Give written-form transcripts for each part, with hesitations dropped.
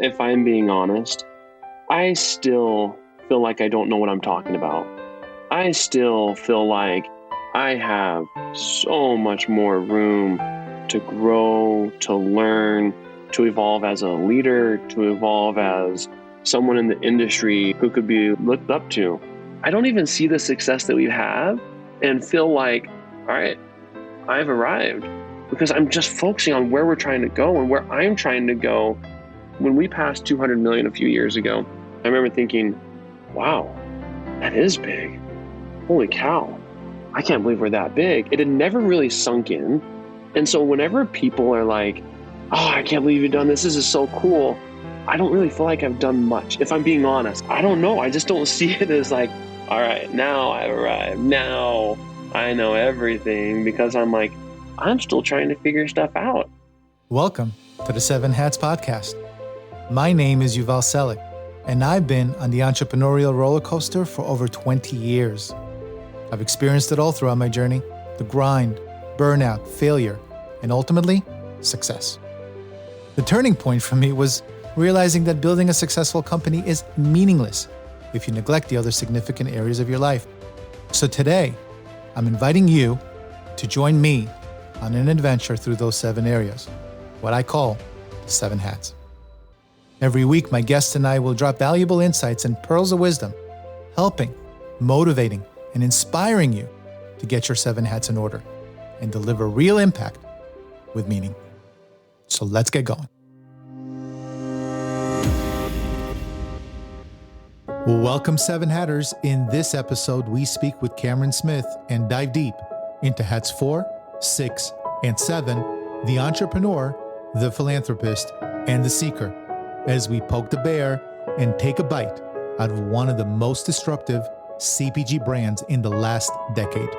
If I'm being honest, I still feel like I don't know what I'm talking about. I still feel like I have so much more room to grow, to learn, to evolve as a leader, to evolve as someone in the industry who could be looked up to. I don't even see the success that we have and feel like, all right, I've arrived, because I'm just focusing on where we're trying to go and where I'm trying to go. When we passed 200 million a few years ago, I remember thinking, wow, that is big. Holy cow. I can't believe we're that big. It had never really sunk in. And so whenever people are like, oh, I can't believe you've done this. This is so cool. I don't really feel like I've done much. If I'm being honest, I don't know. I just don't see it as like, all right, now I've arrived. Now I know everything, because I'm like, I'm still trying to figure stuff out. Welcome to the Seven Hats Podcast. My name is Yuval Selig, and I've been on the entrepreneurial roller coaster for over 20 years. I've experienced it all throughout my journey: the grind, burnout, failure, and ultimately, success. The turning point for me was realizing that building a successful company is meaningless if you neglect the other significant areas of your life. So today, I'm inviting you to join me on an adventure through those 7 areas, what I call the 7 hats. Every week, my guests and I will drop valuable insights and pearls of wisdom, helping, motivating, and inspiring you to get your 7 hats in order and deliver real impact with meaning. So let's get going. Welcome, 7 Hatters. In this episode, we speak with Cameron Smith and dive deep into hats 4, 6, and 7, the entrepreneur, the philanthropist, and the seeker, as we poke the bear and take a bite out of one of the most disruptive CPG brands in the last decade.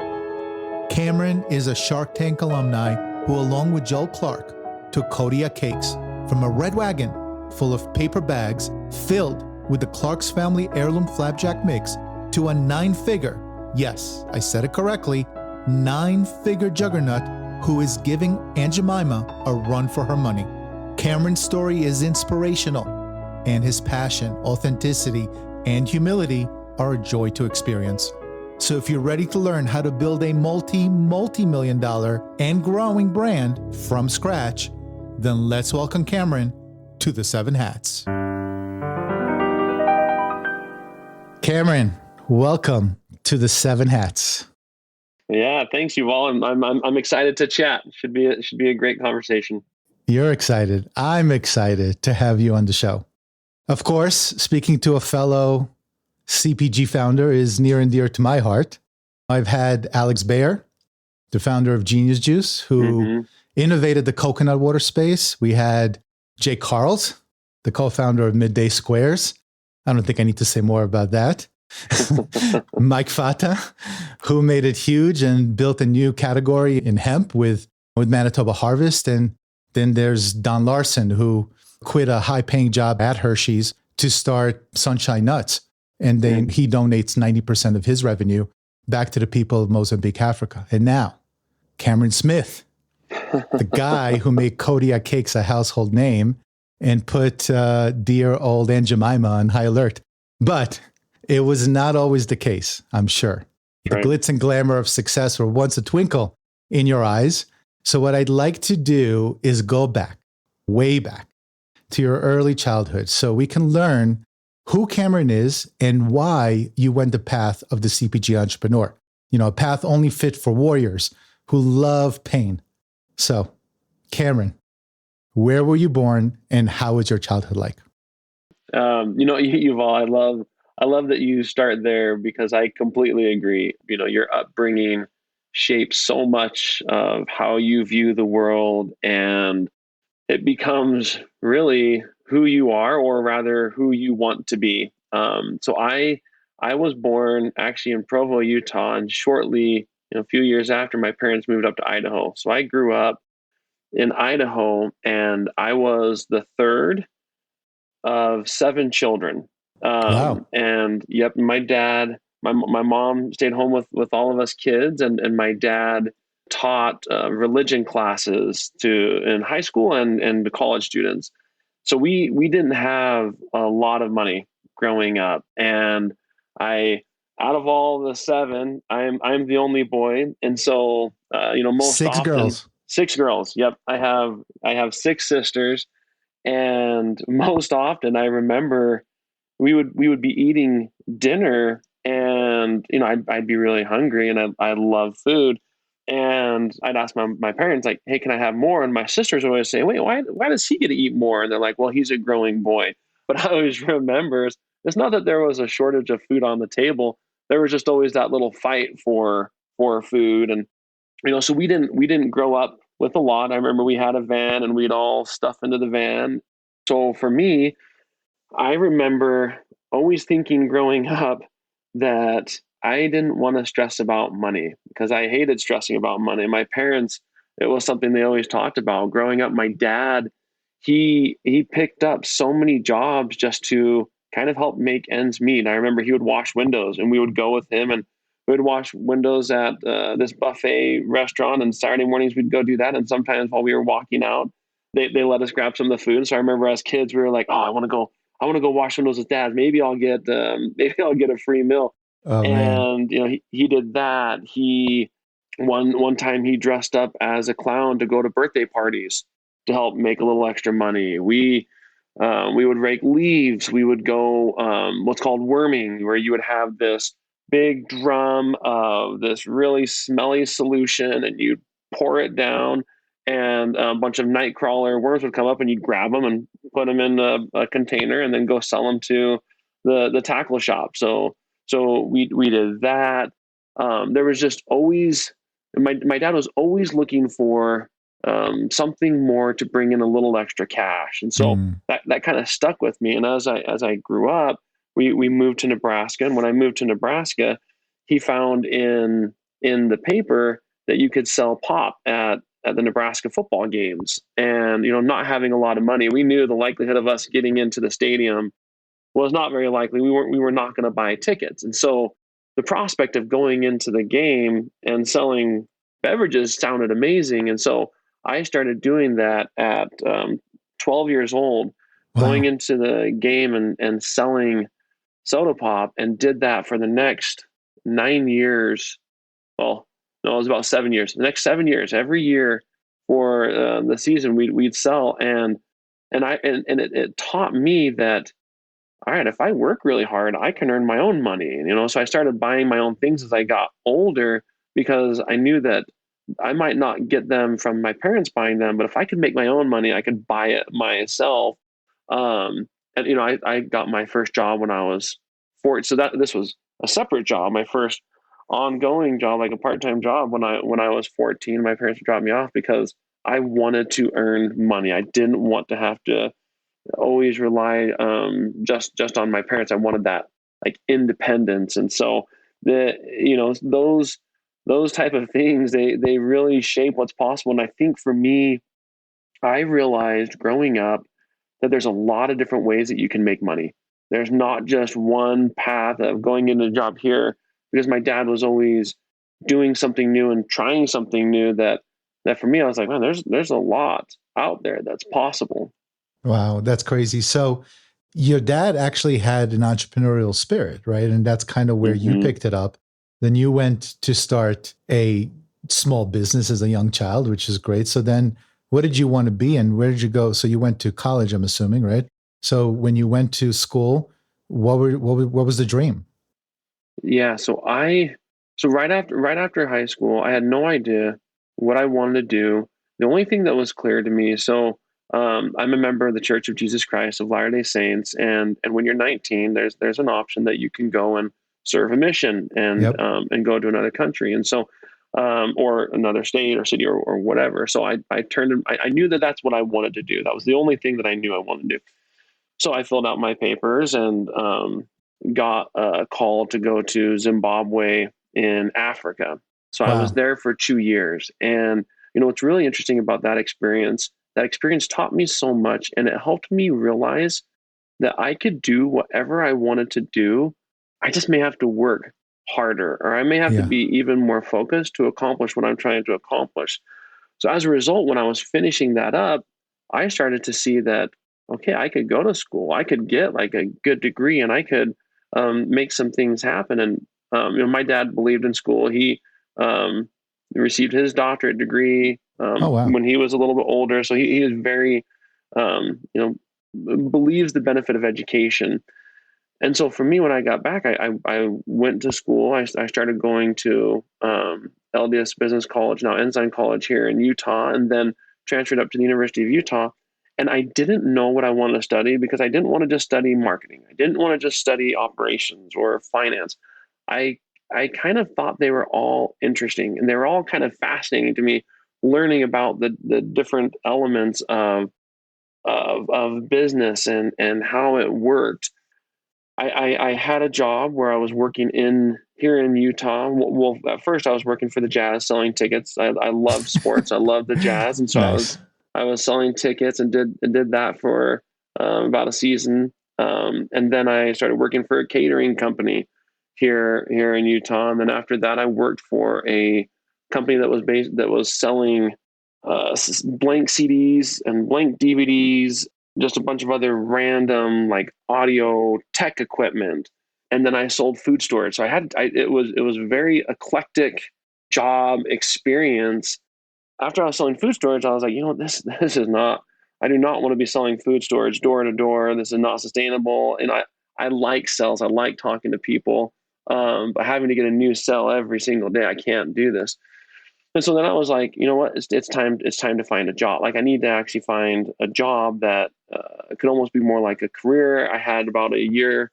Cameron is a Shark Tank alumni who, along with Joel Clark, took Kodiak Cakes from a red wagon full of paper bags filled with the Clark's family heirloom flapjack mix to a 9-figure, yes, I said it correctly, 9-figure juggernaut who is giving Aunt Jemima a run for her money. Cameron's story is inspirational, and his passion, authenticity, and humility are a joy to experience. So if you're ready to learn how to build a multi-million dollar and growing brand from scratch, then let's welcome Cameron to the 7 Hats. Cameron, welcome to the 7 Hats. Yeah, thanks, Yuval. I'm excited to chat. Should be a great conversation. You're excited. I'm excited to have you on the show. Of course, speaking to a fellow CPG founder is near and dear to my heart. I've had Alex Bayer, the founder of Genius Juice, who innovated the coconut water space. We had Jay Carls, the co-founder of Midday Squares. I don't think I need to say more about that. Mike Fata, who made it huge and built a new category in hemp with Manitoba Harvest. And then there's Don Larson, who quit a high-paying job at Hershey's to start Sunshine Nuts. And then he donates 90% of his revenue back to the people of Mozambique, Africa. And now, Cameron Smith, the guy who made Kodiak Cakes a household name and put dear old Aunt Jemima on high alert. But it was not always the case, I'm sure. Right. The glitz and glamour of success were once a twinkle in your eyes. So what I'd like to do is go back, way back, to your early childhood so we can learn who Cameron is and why you went the path of the CPG entrepreneur. You know, a path only fit for warriors who love pain. So, Cameron, where were you born and how was your childhood like? Yuval, I love that you start there, because I completely agree. You know, your upbringing shapes so much of how you view the world, and it becomes really who you are, or rather who you want to be. So I was born actually in Provo, Utah, and shortly, a few years after, my parents moved up to Idaho. So I grew up in Idaho, and I was the third of 7 children. Wow. And yep, my mom stayed home with all of us kids, and my dad taught religion classes in high school and to college students. So we didn't have a lot of money growing up, and I out of all the seven, I'm the only boy, and so most Six often girls. six girls. Yep, I have six sisters, and most often I remember we would be eating dinner, and I'd be really hungry, and I love food, and I'd ask my parents, like, hey, can I have more? And my sisters always say, wait, why does he get to eat more? And they're like, well, he's a growing boy. But I always remember, it's not that there was a shortage of food on the table. There was just always that little fight for food. And so we didn't grow up with a lot. I remember we had a van, and we'd all stuff into the van. So for me, I remember always thinking growing up that I didn't want to stress about money because I hated stressing about money. My parents, it was something they always talked about. Growing up, my dad, he picked up so many jobs just to kind of help make ends meet. I remember he would wash windows, and we would go with him, and we would wash windows at this buffet restaurant. And Saturday mornings we'd go do that. And sometimes while we were walking out, they let us grab some of the food. So I remember as kids we were like, oh, I want to go wash windows with dad. Maybe I'll get a free meal. Oh man. And he did that. He one time he dressed up as a clown to go to birthday parties to help make a little extra money. We would rake leaves. We would go what's called worming, where you would have this big drum of this really smelly solution, and you'd pour it down, and a bunch of night crawler worms would come up, and you'd grab them and put them in a container, and then go sell them to the tackle shop. So we did that. There was just always my dad was always looking for something more to bring in a little extra cash, and so Mm. that kind of stuck with me. And as I grew up, we moved to Nebraska, and when I moved to Nebraska, he found in the paper that you could sell pop at the Nebraska football games. And not having a lot of money, we knew the likelihood of us getting into the stadium was not very likely. We were not going to buy tickets, and so the prospect of going into the game and selling beverages sounded amazing. And so I started doing that at 12 years old, going Wow. into the game and selling soda pop, and did that for the next 9 years. Well, no, it was about 7 years. The next 7 years, every year for the season, we'd sell, and it taught me that, all right, if I work really hard, I can earn my own money. So I started buying my own things as I got older, because I knew that I might not get them from my parents buying them, but if I could make my own money, I could buy it myself. And I got my first job when I was 4. So this was a separate job, my first ongoing job, like a part-time job when I was 14. My parents would drop me off because I wanted to earn money. I didn't want to have to always rely just on my parents. I wanted that, like, independence. And so those type of things, they really shape what's possible. And I think for me, I realized growing up that there's a lot of different ways that you can make money. There's not just one path of going into a job here, because my dad was always doing something new and trying something new, that for me, I was like, man, there's a lot out there that's possible. Wow, that's crazy. So your dad actually had an entrepreneurial spirit, right? And that's kind of where you Hmm. picked it up. Then you went to start a small business as a young child, which is great. So then what did you want to be and where did you go? So you went to college, I'm assuming, right? So when you went to school, what was the dream? Yeah, so right after high school, I had no idea what I wanted to do. The only thing that was clear to me, so I'm a member of the Church of Jesus Christ of Latter-day Saints, and when you're 19, there's an option that you can go and serve a mission, Yep. and go to another country, and so or another state or city, or whatever. So I knew that that's what I wanted to do. That was the only thing that I knew I wanted to do. So I filled out my papers, and got a call to go to Zimbabwe in Africa. So I was Wow. there for 2 years. And what's really interesting about that experience taught me so much, and it helped me realize that I could do whatever I wanted to do. I just may have to work harder, or I may have to Yeah. be even more focused to accomplish what I'm trying to accomplish. So as a result, when I was finishing that up, I started to see that, okay, I could go to school. I could get like a good degree and I could make some things happen. And, my dad believed in school. He received his doctorate degree Oh, wow. when he was a little bit older. So he is very, believes the benefit of education. And so for me, when I got back, I went to school. I started going to LDS Business College, now Ensign College here in Utah, and then transferred up to the University of Utah. And I didn't know what I wanted to study because I didn't want to just study marketing. I didn't want to just study operations or finance. I I kind of thought they were all interesting and they were all kind of fascinating to me, learning about the different elements of business and how it worked. I had a job where I was working in here in Utah. Well, at first I was working for the Jazz selling tickets. I loved sports. I loved the Jazz, and so Nice. I was selling tickets and did that for about a season. And then I started working for a catering company here in Utah. And then after that, I worked for a company that was selling blank CDs and blank DVDs, just a bunch of other random like audio tech equipment. And then I sold food storage. So it was a very eclectic job experience. After I was selling food storage, I was like, this is not, I do not want to be selling food storage door to door. This is not sustainable. And I like sales. I like talking to people. But having to get a new sell every single day, I can't do this. And so then I was like, you know what? It's time to find a job. Like I need to actually find a job that could almost be more like a career. I had about a year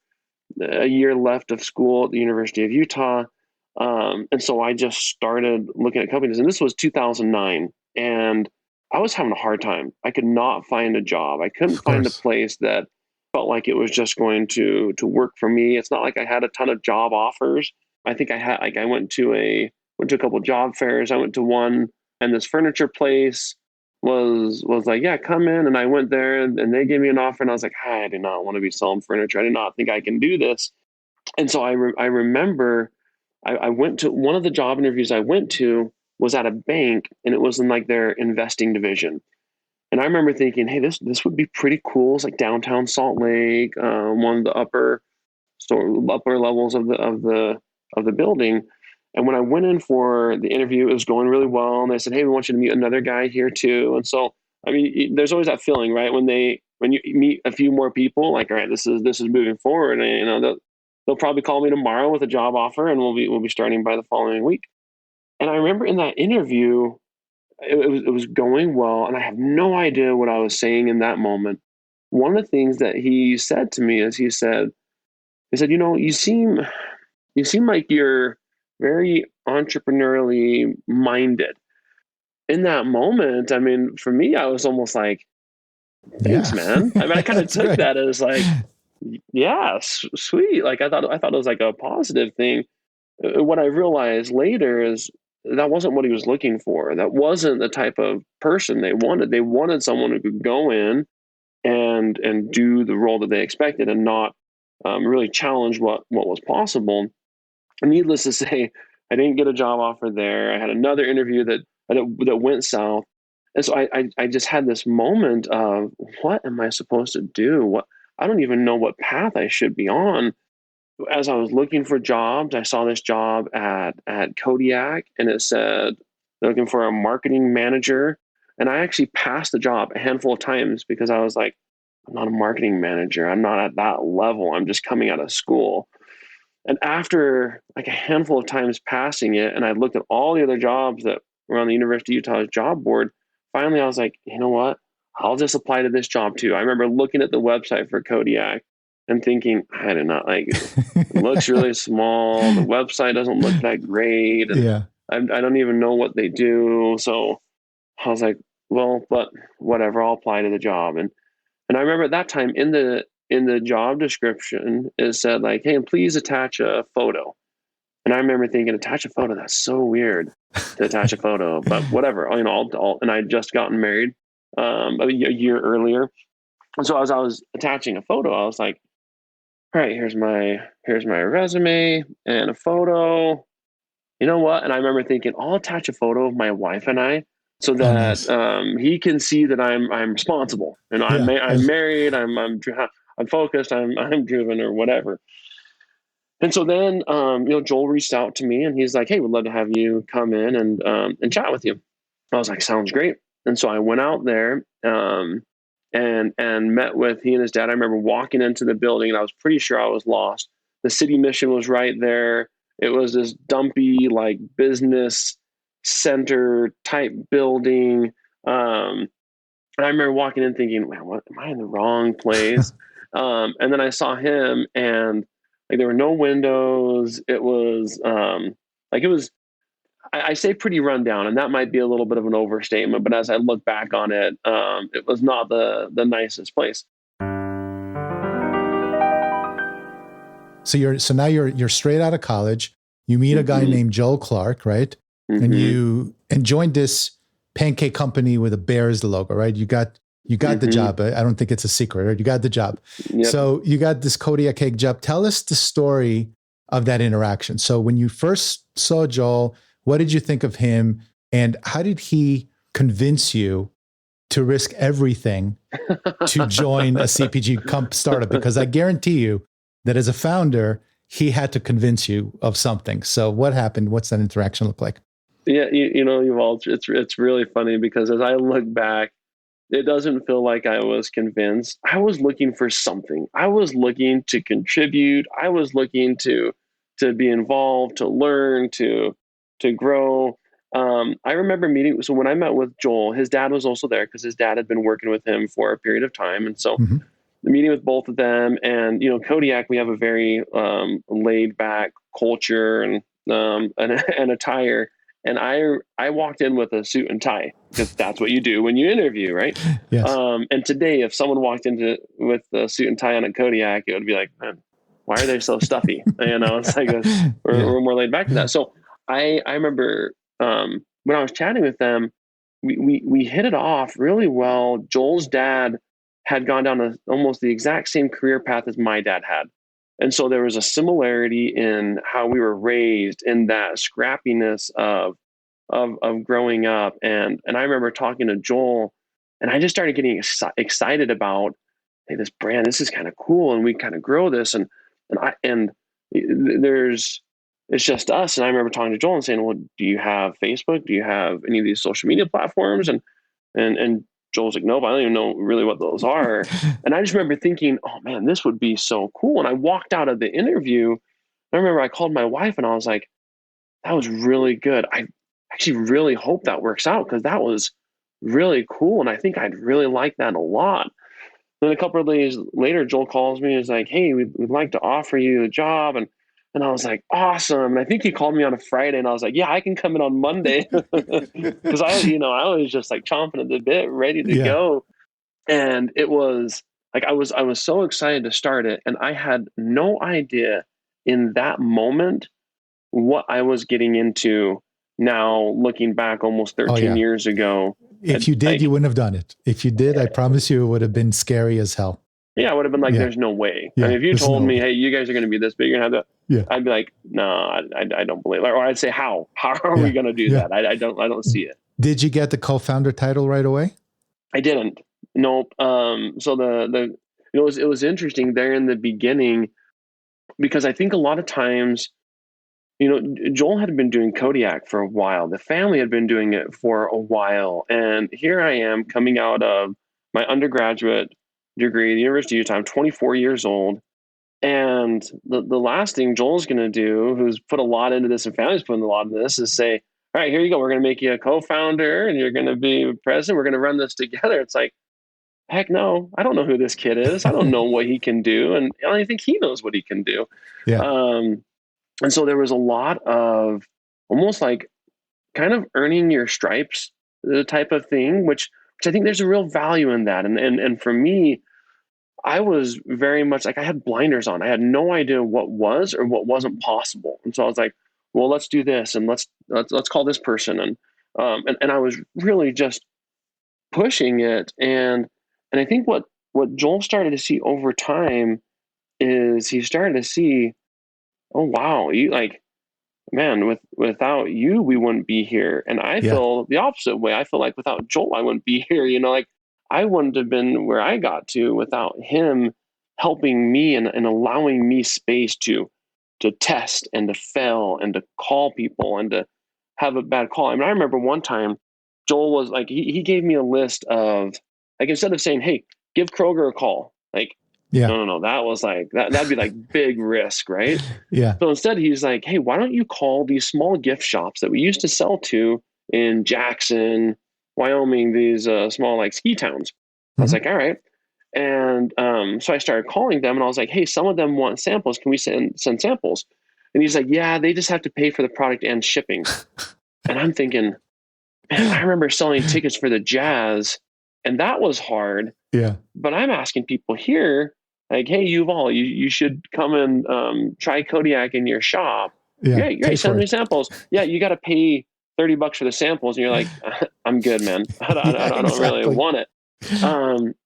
left of school at the University of Utah, and so I just started looking at companies. And this was 2009, and I was having a hard time. I could not find a job. I couldn't Of find a course. place that felt like it was just going to work for me. It's not like I had a ton of job offers. I think I went to a couple of job fairs. I went to one, and this furniture place was like, yeah, come in. And I went there, and they gave me an offer, and I was like, I do not want to be selling furniture. I do not think I can do this. And so I remember I went to one of the job interviews I went to was at a bank, and it was in like their investing division. And I remember thinking, hey, this would be pretty cool. It's like downtown Salt Lake, one of the upper levels of the building. And when I went in for the interview, it was going really well. And they said, hey, we want you to meet another guy here too. And so, I mean, there's always that feeling, right? When you meet a few more people, like, all right, this is moving forward. And they'll probably call me tomorrow with a job offer, and we'll be starting by the following week. And I remember in that interview, it was going well, and I have no idea what I was saying in that moment. One of the things that he said to me is he said, you seem like you're very entrepreneurially minded. In that moment, I mean, for me, I was almost like, thanks, Yeah. man. I mean, I kind of That's took great. that as like, yeah, sweet. Like I thought it was like a positive thing. What I realized later is that wasn't what he was looking for. That wasn't the type of person they wanted. They wanted someone who could go in and do the role that they expected and not really challenge what was possible. And needless to say, I didn't get a job offer there. I had another interview that went south. And so I just had this moment of what am I supposed to do? I don't even know what path I should be on. As I was looking for jobs, I saw this job at Kodiak, and it said they're looking for a marketing manager. And I actually passed the job a handful of times because I was like, I'm not a marketing manager. I'm not at that level. I'm just coming out of school. And after like a handful of times passing it, and I looked at all the other jobs that were on the University of Utah's job board, finally I was like, you know what? I'll just apply to this job too. I remember looking at the website for Kodiak and thinking, I do not like it. It looks really small. The website doesn't look that great. And Yeah. I don't even know what they do. So I was like, well, but whatever, I'll apply to the job. And I remember at that time in the job description, it said like, hey, and please attach a photo. And I remember thinking, attach a photo, that's so weird to attach a photo, but whatever, and I had just gotten married a year earlier. And so as I was attaching a photo, I was like, all right, here's my resume and a photo. You know what? And I remember thinking, I'll attach a photo of my wife and I, so Oh, that nice. he can see that I'm responsible, and Yeah. I'm married, I'm focused, I'm driven, or whatever. And so then, Joel reached out to me, and he's like, "Hey, we'd love to have you come in and chat with you." I was like, "Sounds great." And so I went out there and met with he and his dad. I remember walking into the building, and I was pretty sure I was lost. The city mission was right there. It was this dumpy, like, business center type building. And I remember walking in thinking, "Man, what am I in the wrong place?" And then I saw him, and like there were no windows. It was like it was I say pretty rundown, and that might be a little bit of an overstatement. But as I look back on it, it was not the nicest place. So now you're straight out of college. You meet a guy named Joel Clark, right? And you joined this pancake company with a bear as the logo, right? You got the job. I don't think it's a secret, right? You got the job. Yep. So you got this Kodiak Cake job. Tell us the story of that interaction. So when you first saw Joel, what did you think of him, and how did he convince you to risk everything to join a CPG startup? Because I guarantee you that as a founder, he had to convince you of something. So what happened? What's that interaction look like? Yeah, Yuval, it's really funny because as I look back, it doesn't feel like I was convinced. I was looking for something. I was looking to contribute. I was looking to be involved, to learn, to grow. I remember meeting. So when I met with Joel, his dad was also there because his dad had been working with him for a period of time, and so the meeting with both of them. And Kodiak, we have a very laid back culture and attire. And I walked in with a suit and tie because that's what you do when you interview, right? Yes. And today, if someone walked into with a suit and tie on a Kodiak, it would be like, man, why are they so stuffy? It's like we're more laid back than that. So I remember when I was chatting with them, we hit it off really well. Joel's dad had gone down almost the exact same career path as my dad had. And so there was a similarity in how we were raised, in that scrappiness of growing up. And I remember talking to Joel, and I just started getting excited about, hey, this brand, this is kind of cool, and we kind of grow this, and there's it's just us. And I remember talking to Joel and saying, "Well, do you have Facebook? Do you have any of these social media platforms?" And Joel's like, "Nope, I don't even know really what those are." And I just remember thinking, "Oh man, this would be so cool." And I walked out of the interview. I remember I called my wife and I was like, "That was really good. I actually really hope that works out because that was really cool. And I think I'd really like that a lot." Then a couple of days later, Joel calls me and is like, "Hey, we'd like to offer you a job." And I was like, "Awesome." And I think he called me on a Friday and I was like, "Yeah, I can come in on Monday." Because I was just like chomping at the bit, ready to go. And it was like, I was so excited to start it. And I had no idea in that moment what I was getting into now, looking back almost 13 years ago. If you did, you wouldn't have done it. If you did, I promise you it would have been scary as hell. Yeah, I would have been like, there's no way. I mean, if you told me, hey, you guys are going to be this big, you're going to have that, I'd be like, no, I don't believe it. Or I'd say, how are we going to do that? I don't see it. Did you get the co-founder title right away? I didn't. Nope. So it was interesting there in the beginning, because I think a lot of times, Joel had been doing Kodiak for a while. The family had been doing it for a while. And here I am coming out of my undergraduate degree at the University of Utah. I'm 24 years old. And the last thing Joel's going to do, who's put a lot into this and family's putting a lot into this, is say, "All right, here you go. We're going to make you a co-founder and you're going to be president. We're going to run this together." It's like, heck no, I don't know who this kid is. I don't know what he can do. And I don't even think he knows what he can do. And so there was a lot of almost like kind of earning your stripes type of thing, which I think there's a real value in that. And for me, I was very much like, I had blinders on. I had no idea what was or what wasn't possible. And so I was like, well, let's do this, and let's call this person. And I was really just pushing it. And I think what Joel started to see over time is he started to see, oh wow, man, without you, we wouldn't be here. And I Yeah. feel the opposite way. I feel like without Joel, I wouldn't be here. Like I wouldn't have been where I got to without him helping me and allowing me space to test and to fail and to call people and to have a bad call. I mean, I remember one time Joel was like, he gave me a list of, like, instead of saying, hey, give Kroger a call, like, Yeah. no, that was like, that'd be like big risk, right? Yeah. So instead, he's like, hey, why don't you call these small gift shops that we used to sell to in Jackson, Wyoming, these small like ski towns? I was Mhm. like, all right. And so I started calling them and I was like, hey, some of them want samples. Can we send samples? And he's like, yeah, they just have to pay for the product and shipping. And I'm thinking, man, I remember selling tickets for the Jazz and that was hard. Yeah. But I'm asking people here, like, hey, Yuval, you should come and try Kodiak in your shop. Yeah. Yeah, Pay send for me it. samples. Yeah, you got to pay $30 for the samples. And you're like, I'm good, man. Yeah, I don't really exactly. want it.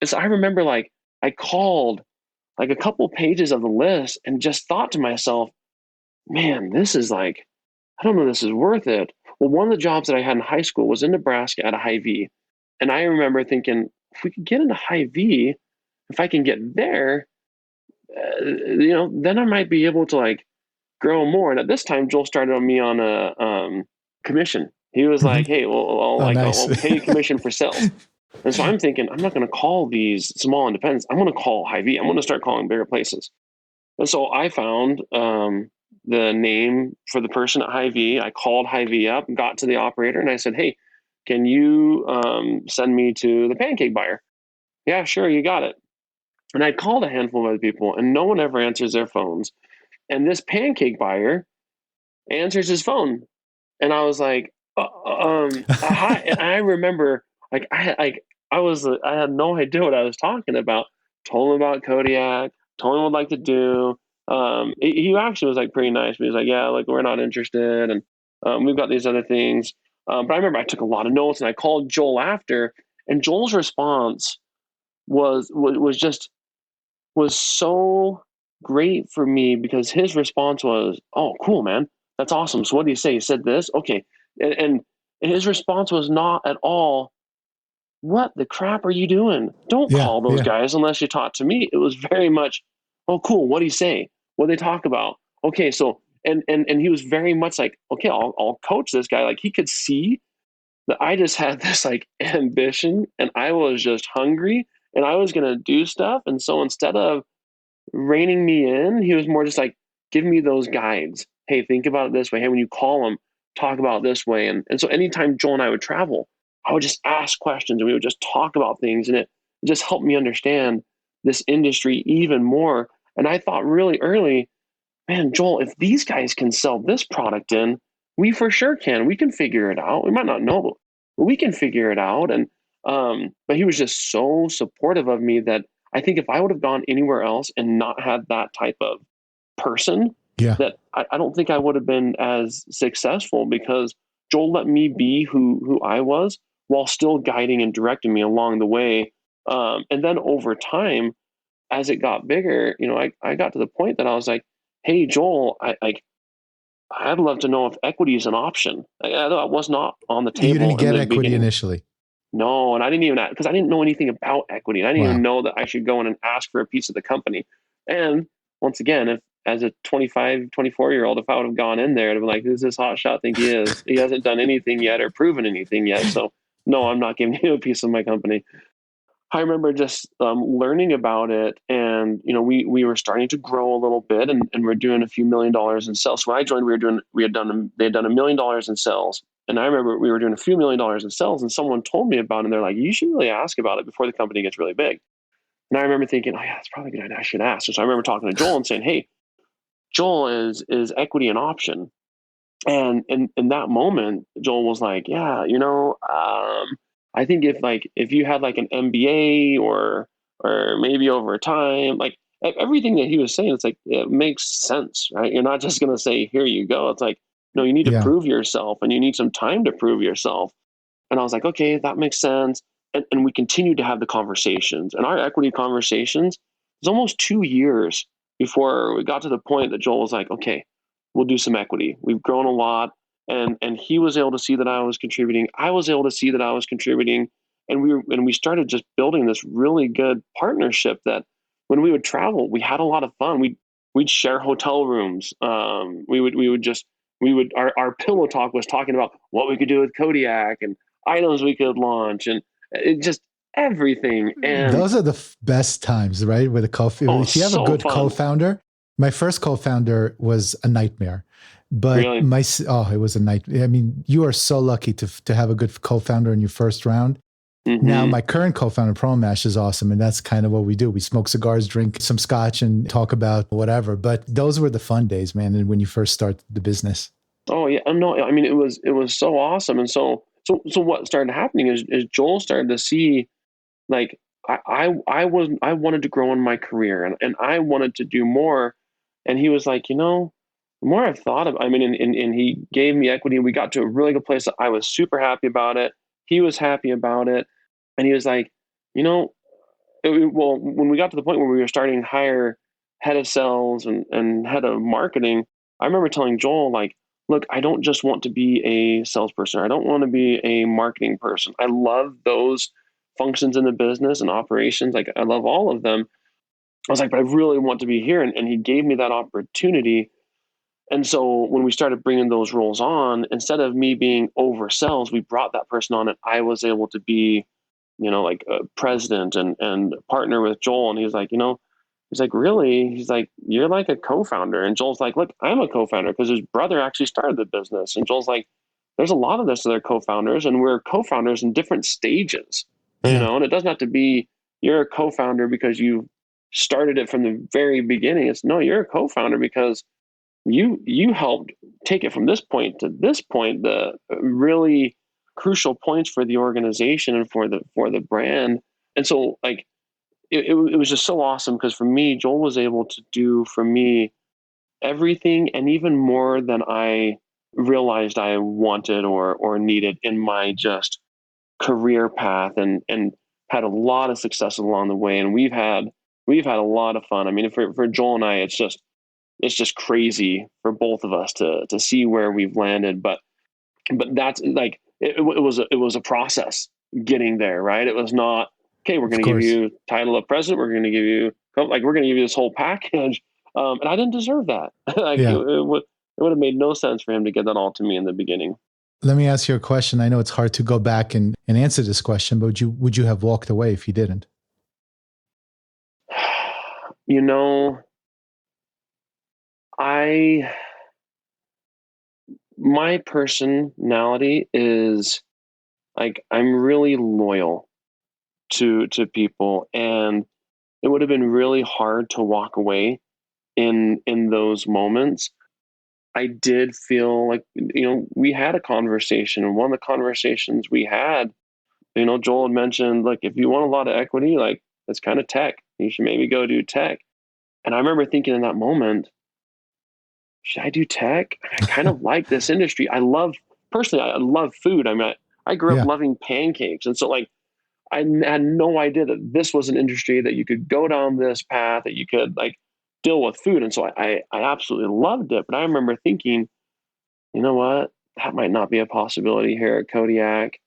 So I remember like I called like a couple pages of the list and just thought to myself, man, this is like, I don't know, this is worth it. Well, one of the jobs that I had in high school was in Nebraska at a Hy-Vee. And I remember thinking, if we could get into Hy-Vee, if I can get there, then I might be able to like grow more. And at this time, Joel started on me on a commission. He was like, Mhm. hey, Oh, nice. I'll pay you commission for sales. And so I'm thinking, I'm not going to call these small independents. I'm going to call Hy-Vee. I'm going to start calling bigger places. And so I found the name for the person at Hy-Vee. I called Hy-Vee up, got to the operator, and I said, hey, can you send me to the pancake buyer? Yeah, sure, you got it. And I called a handful of other people, and no one ever answers their phones. And this pancake buyer answers his phone, and I was like, hi. And I remember, like, I had no idea what I was talking about. Told him about Kodiak. Told him what I'd like to do. He actually was like pretty nice. But he was like, yeah, like we're not interested, and we've got these other things. But I remember I took a lot of notes, and I called Joel after, and Joel's response was just was so great for me because his response was, "Oh, cool, man, that's awesome. So what do you say? He said this, okay," and his response was not at all, "What the crap are you doing? Don't Yeah. call those Yeah. guys unless you talk to me." It was very much, "Oh, cool. What do you say? What do they talk about? Okay, so." And he was very much like, okay, I'll coach this guy. Like he could see that I just had this like ambition and I was just hungry and I was gonna do stuff. And so instead of reining me in, he was more just like, give me those guides. Hey, think about it this way. Hey, when you call them, talk about it this way. And so anytime Joel and I would travel, I would just ask questions and we would just talk about things. And it just helped me understand this industry even more. And I thought really early, man, Joel, if these guys can sell this product in, we for sure can. We can figure it out. We might not know, but we can figure it out. And but he was just so supportive of me that I think if I would have gone anywhere else and not had that type of person, Yeah. that I don't think I would have been as successful because Joel let me be who I was while still guiding and directing me along the way. And then over time, as it got bigger, I got to the point that I was like, hey, Joel, I'd love to know if equity is an option. That was not on the You didn't table in get the equity beginning. initially. No, and I didn't even, because I didn't know anything about equity. And I didn't even Wow. know that I should go in and ask for a piece of the company. And once again, if as a 25, 24-year-old, if I would have gone in there, I'd have been like, who's this hotshot think he is? He hasn't done anything yet or proven anything yet. So no, I'm not giving you a piece of my company. I remember just learning about it, and we were starting to grow a little bit, and we're doing a few $1 million in sales. So when I joined, they had done $1 million in sales, and I remember we were doing a few $1 million in sales, and someone told me about it, and they're like, "You should really ask about it before the company gets really big." And I remember thinking, "Oh yeah, that's probably a good idea. I should ask." So I remember talking to Joel and saying, "Hey, Joel, is equity an option?" And in that moment, Joel was like, "Yeah, I think if you had like an MBA or maybe over time, like everything that he was saying, it's like it makes sense, right? You're not just gonna say, 'Here you go.' It's like, no, you need to Yeah. prove yourself, and you need some time to prove yourself." And I was like, "Okay, that makes sense." And we continued to have the conversations, and our equity conversations. It was almost 2 years before we got to the point that Joel was like, "Okay, we'll do some equity. We've grown a lot. And he was able to see that I was contributing. I was able to see that I was contributing. And we started just building this really good partnership that when we would travel, we had a lot of fun. We'd share hotel rooms. Our pillow talk was talking about what we could do with Kodiak and items we could launch and it just everything. And those are the best times, right? With if you have a good co-founder, my first co-founder was a nightmare. But really? It was a nightmare. I mean, you are so lucky to have a good co-founder in your first round. Mm-hmm. Now, my current co-founder, ProMash, is awesome. And that's kind of what we do. We smoke cigars, drink some scotch, and talk about whatever. But those were the fun days, man. And when you first start the business. Oh, yeah. No, I mean, it was so awesome. And so what started happening is Joel started to see, like, I wanted to grow in my career and I wanted to do more. And he was like, the more I've thought of, and he gave me equity. We got to a really good place. I was super happy about it. He was happy about it. And he was like, when we got to the point where we were starting to hire head of sales and head of marketing, I remember telling Joel, like, look, I don't just want to be a salesperson. I don't want to be a marketing person. I love those functions in the business and operations. Like, I love all of them. I was like, but I really want to be here. And he gave me that opportunity. And so when we started bringing those roles on, instead of me being over sales, we brought that person on and I was able to be, like a president and partner with Joel. And he's like, really? He's like, you're like a co-founder. And Joel's like, look, I'm a co-founder because his brother actually started the business. And Joel's like, there's a lot of this other co-founders and we're co-founders in different stages, and it doesn't have to be you're a co-founder because you started it from the very beginning. It's no, you're a co-founder because you helped take it from this point to this point, the really crucial points for the organization and for the brand. And so like it was just so awesome because for me, Joel was able to do for me everything and even more than I realized I wanted or needed in my just career path and had a lot of success along the way. And we've had a lot of fun. I mean, for Joel and I, it's just crazy for both of us to see where we've landed. But that's like, it was a process getting there, right? It was not, okay, we're going to give you title of president. We're going to give you this whole package. And I didn't deserve that. It would have made no sense for him to get that all to me in the beginning. Let me ask you a question. I know it's hard to go back and answer this question, but would you have walked away if he didn't? My personality is like, I'm really loyal to people, and it would have been really hard to walk away in those moments. I did feel like, we had a conversation, and one of the conversations we had, Joel had mentioned, like, if you want a lot of equity, like, that's kind of tech. You should maybe go do tech. And I remember thinking in that moment, should I do tech? I kind of like this industry. I love food. I mean, I grew up loving pancakes. And so like, I had no idea that this was an industry that you could go down this path, that you could like deal with food. And so I absolutely loved it. But I remember thinking, you know what, that might not be a possibility here at Kodiak.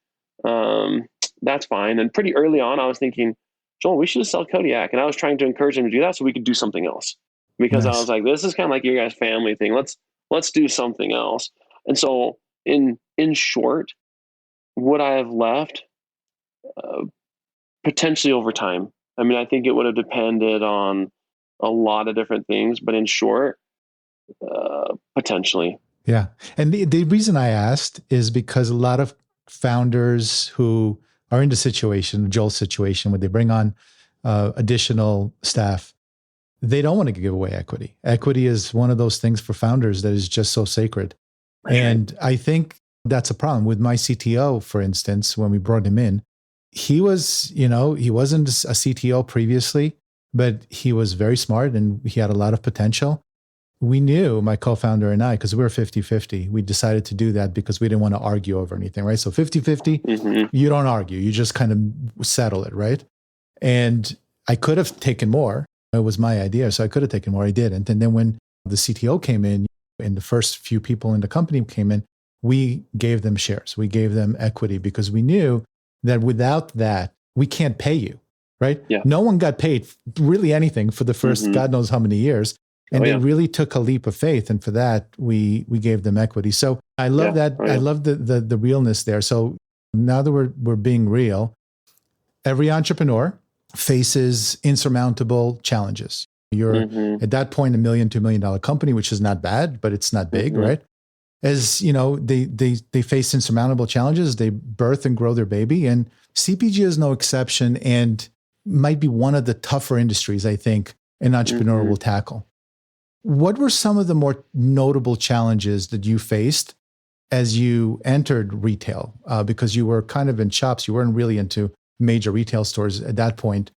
That's fine. And pretty early on, I was thinking, Joel, we should just sell Kodiak. And I was trying to encourage him to do that so we could do something else. Because nice. I was like, this is kind of like your guys' family thing. Let's do something else. And so in short, would I have left? Potentially over time. I mean, I think it would have depended on a lot of different things, but in short, potentially. Yeah. And the reason I asked is because a lot of founders who are in the situation, Joel's situation, where they bring on additional staff, they don't want to give away equity. Equity is one of those things for founders that is just so sacred. That's and right. I think that's a problem. With my CTO, for instance, when we brought him in, he was, he wasn't a CTO previously, but he was very smart and he had a lot of potential. We knew, my co-founder and I, because we were 50-50, we decided to do that because we didn't want to argue over anything, right? So 50-50, you don't argue, you just kind of settle it, right? And I could have taken more. It was my idea, so I could have taken more. I didn't. And then when the CTO came in, And the first few people in the company came in, we gave them shares. We gave them equity because we knew that without that, we can't pay you, right? Yeah. No one got paid really anything for the first God knows how many years. And they really took a leap of faith. And for that, we gave them equity. So I love that. I love the realness there. So now that we're being real, every entrepreneur faces insurmountable challenges. You're at that point, $1 million, $2 million company, which is not bad, but it's not big, right? As you know, they face insurmountable challenges. They birth and grow their baby, and CPG is no exception, and might be one of the tougher industries I think an entrepreneur will tackle. What were some of the more notable challenges that you faced as you entered retail? Because you were kind of in shops, you weren't really into major retail stores at that point.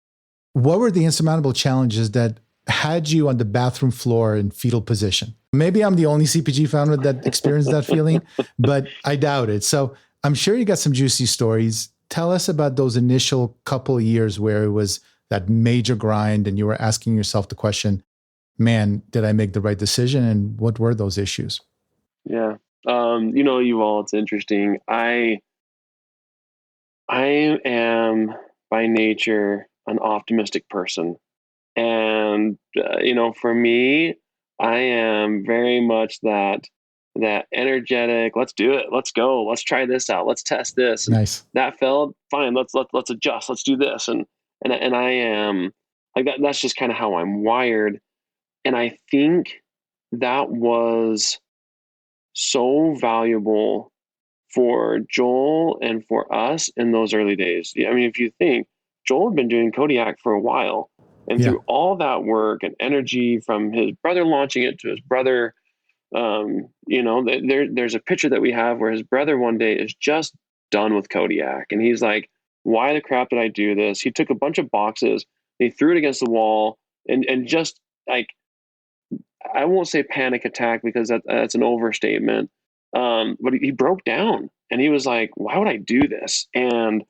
What were the insurmountable challenges that had you on the bathroom floor in fetal position? Maybe I'm the only CPG founder that experienced that feeling, but I doubt it. So I'm sure you got some juicy stories. Tell us about those initial couple of years where it was that major grind and you were asking yourself the question, man, did I make the right decision? And what were those issues? Yeah. Yuval, it's interesting. I am by nature an optimistic person. And, for me, I am very much that energetic, let's do it. Let's go. Let's try this out. Let's test this. And Nice. that failed. Fine. Let's adjust. Let's do this. And I am like that. That's just kind of how I'm wired. And I think that was so valuable for Joel and for us in those early days. I mean, if you think Joel had been doing Kodiak for a while, and through all that work and energy from his brother launching it to his brother, there's a picture that we have where his brother one day is just done with Kodiak. And he's like, why the crap did I do this? He took a bunch of boxes, he threw it against the wall and just like, I won't say panic attack because that's an overstatement. But he broke down and he was like, why would I do this? And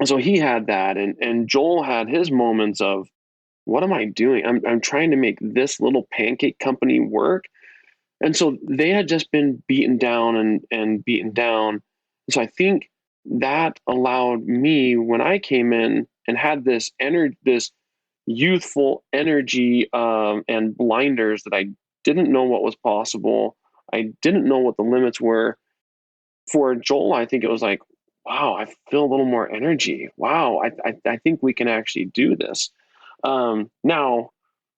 so he had that. And Joel had his moments of, what am I doing? I'm trying to make this little pancake company work. And so they had just been beaten down and beaten down. So I think that allowed me, when I came in and had this youthful energy and blinders that I didn't know what was possible. I didn't know what the limits were. For Joel, I think it was like, wow, I feel a little more energy. Wow, I think we can actually do this. Now,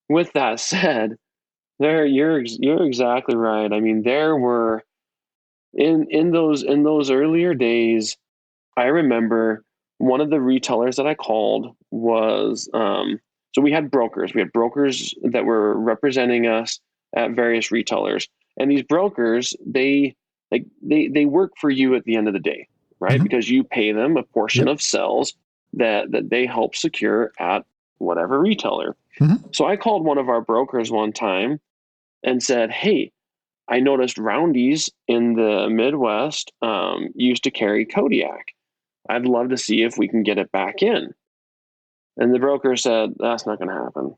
with that said, you're exactly right. I mean, there were in those earlier days, I remember one of the retailers that I called was so we had brokers. We had brokers that were representing us at various retailers, and these brokers they work for you at the end of the day, right? Because you pay them a portion of sales that they help secure at whatever retailer. So I called one of our brokers one time and said, hey, I noticed Roundy's in the Midwest used to carry Kodiak. I'd love to see if we can get it back in. And the broker said, that's not going to happen.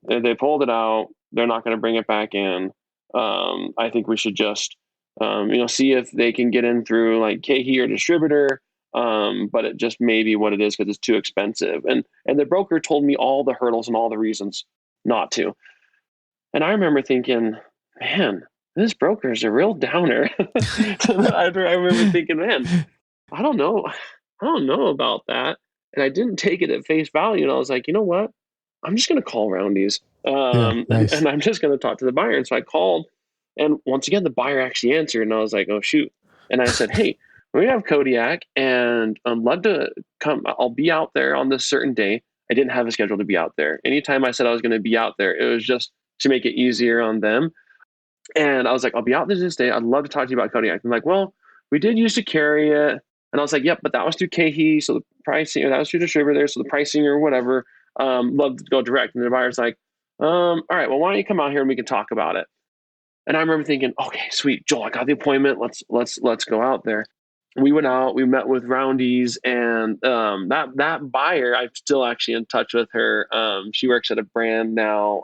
They pulled it out. They're not going to bring it back in. I think we should just, see if they can get in through like KHE or distributor. But it just may be what it is because it's too expensive. And the broker told me all the hurdles and all the reasons not to. And I remember thinking, man, this broker is a real downer. I remember thinking, man, I don't know about that. And I didn't take it at face value. And I was like, you know what? I'm just going to call Roundy's. Nice. And I'm just going to talk to the buyer. And so I called. And once again, the buyer actually answered. And I was like, oh, shoot. And I said, hey, we have Kodiak and I'd love to come. I'll be out there on this certain day. I didn't have a schedule to be out there. Anytime I said I was going to be out there, it was just to make it easier on them. And I was like, I'll be out there this day. I'd love to talk to you about Kodiak. I'm like, well, we did used to carry it. And I was like, yep, but that was through KHE. So the pricing, or that was through distributor. So the pricing or whatever, love to go direct. And the buyer's like, all right, well, why don't you come out here and we can talk about it? And I remember thinking, okay, sweet, Joel, I got the appointment. Let's go out there. We went out, we met with Roundy's, and that buyer, I'm still actually in touch with her. She works at a brand now.